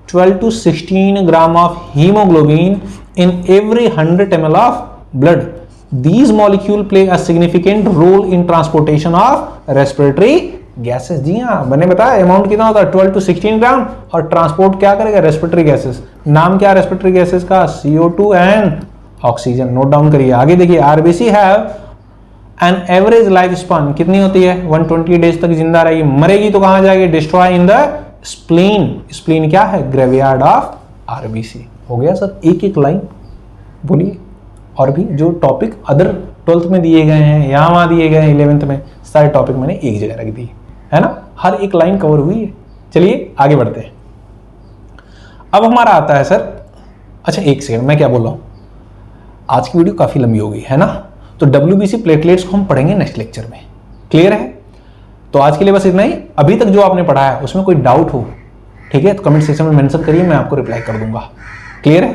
12 to 16 gram of hemoglobin in every 100 ml of blood. These molecules play a significant role in transportation of respiratory gases. जी हाँ, मैंने बताया अमाउंट कितना होता है? 12 to 16 ग्राम। और ट्रांसपोर्ट क्या करेगा? Respiratory gases. नाम क्या रेस्पिरेटरी गैसेस का? CO2 and oxygen. Note down करिए। आगे देखिए, RBC have an average life span कितनी होती है? 120 डेज तक जिंदा रहेगी। मरेगी तो कहां जाएगी? Destroy in the spleen. Spleen क्या है? Graveyard of RBC. हो गया सर, एक एक लाइन बोलिए। और भी जो टॉपिक अदर 12th में दिए गए हैं, यहाँ वहाँ दिए गए हैं 11th में, सारे टॉपिक मैंने एक जगह रख दिए, है ना, हर एक लाइन कवर हुई है। चलिए आगे बढ़ते हैं। अब हमारा आता है सर, अच्छा एक सेकंड, मैं क्या बोल रहा हूँ, आज की वीडियो काफ़ी लंबी हो गई है ना, तो WBC प्लेटलेट्स को हम पढ़ेंगे नेक्स्ट लेक्चर में, क्लियर है? तो आज के लिए बस इतना ही। अभी तक जो आपने पढ़ा है उसमें कोई डाउट हो, ठीक है, तो कमेंट सेक्शन में मेंशन करिए, मैं आपको रिप्लाई कर दूंगा, क्लियर है?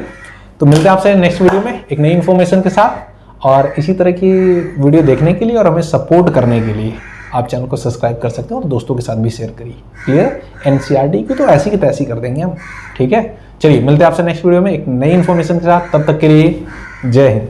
तो मिलते हैं आपसे नेक्स्ट वीडियो में एक नई इन्फॉर्मेशन के साथ, और इसी तरह की वीडियो देखने के लिए और हमें सपोर्ट करने के लिए आप चैनल को सब्सक्राइब कर सकते हैं और दोस्तों के साथ भी शेयर करिए, क्लियर? NCERT की तो ऐसी की तैसी कर देंगे हम, ठीक है? चलिए मिलते हैं आपसे नेक्स्ट वीडियो में एक नई इन्फॉर्मेशन के साथ, तब तक के लिए जय हिंद।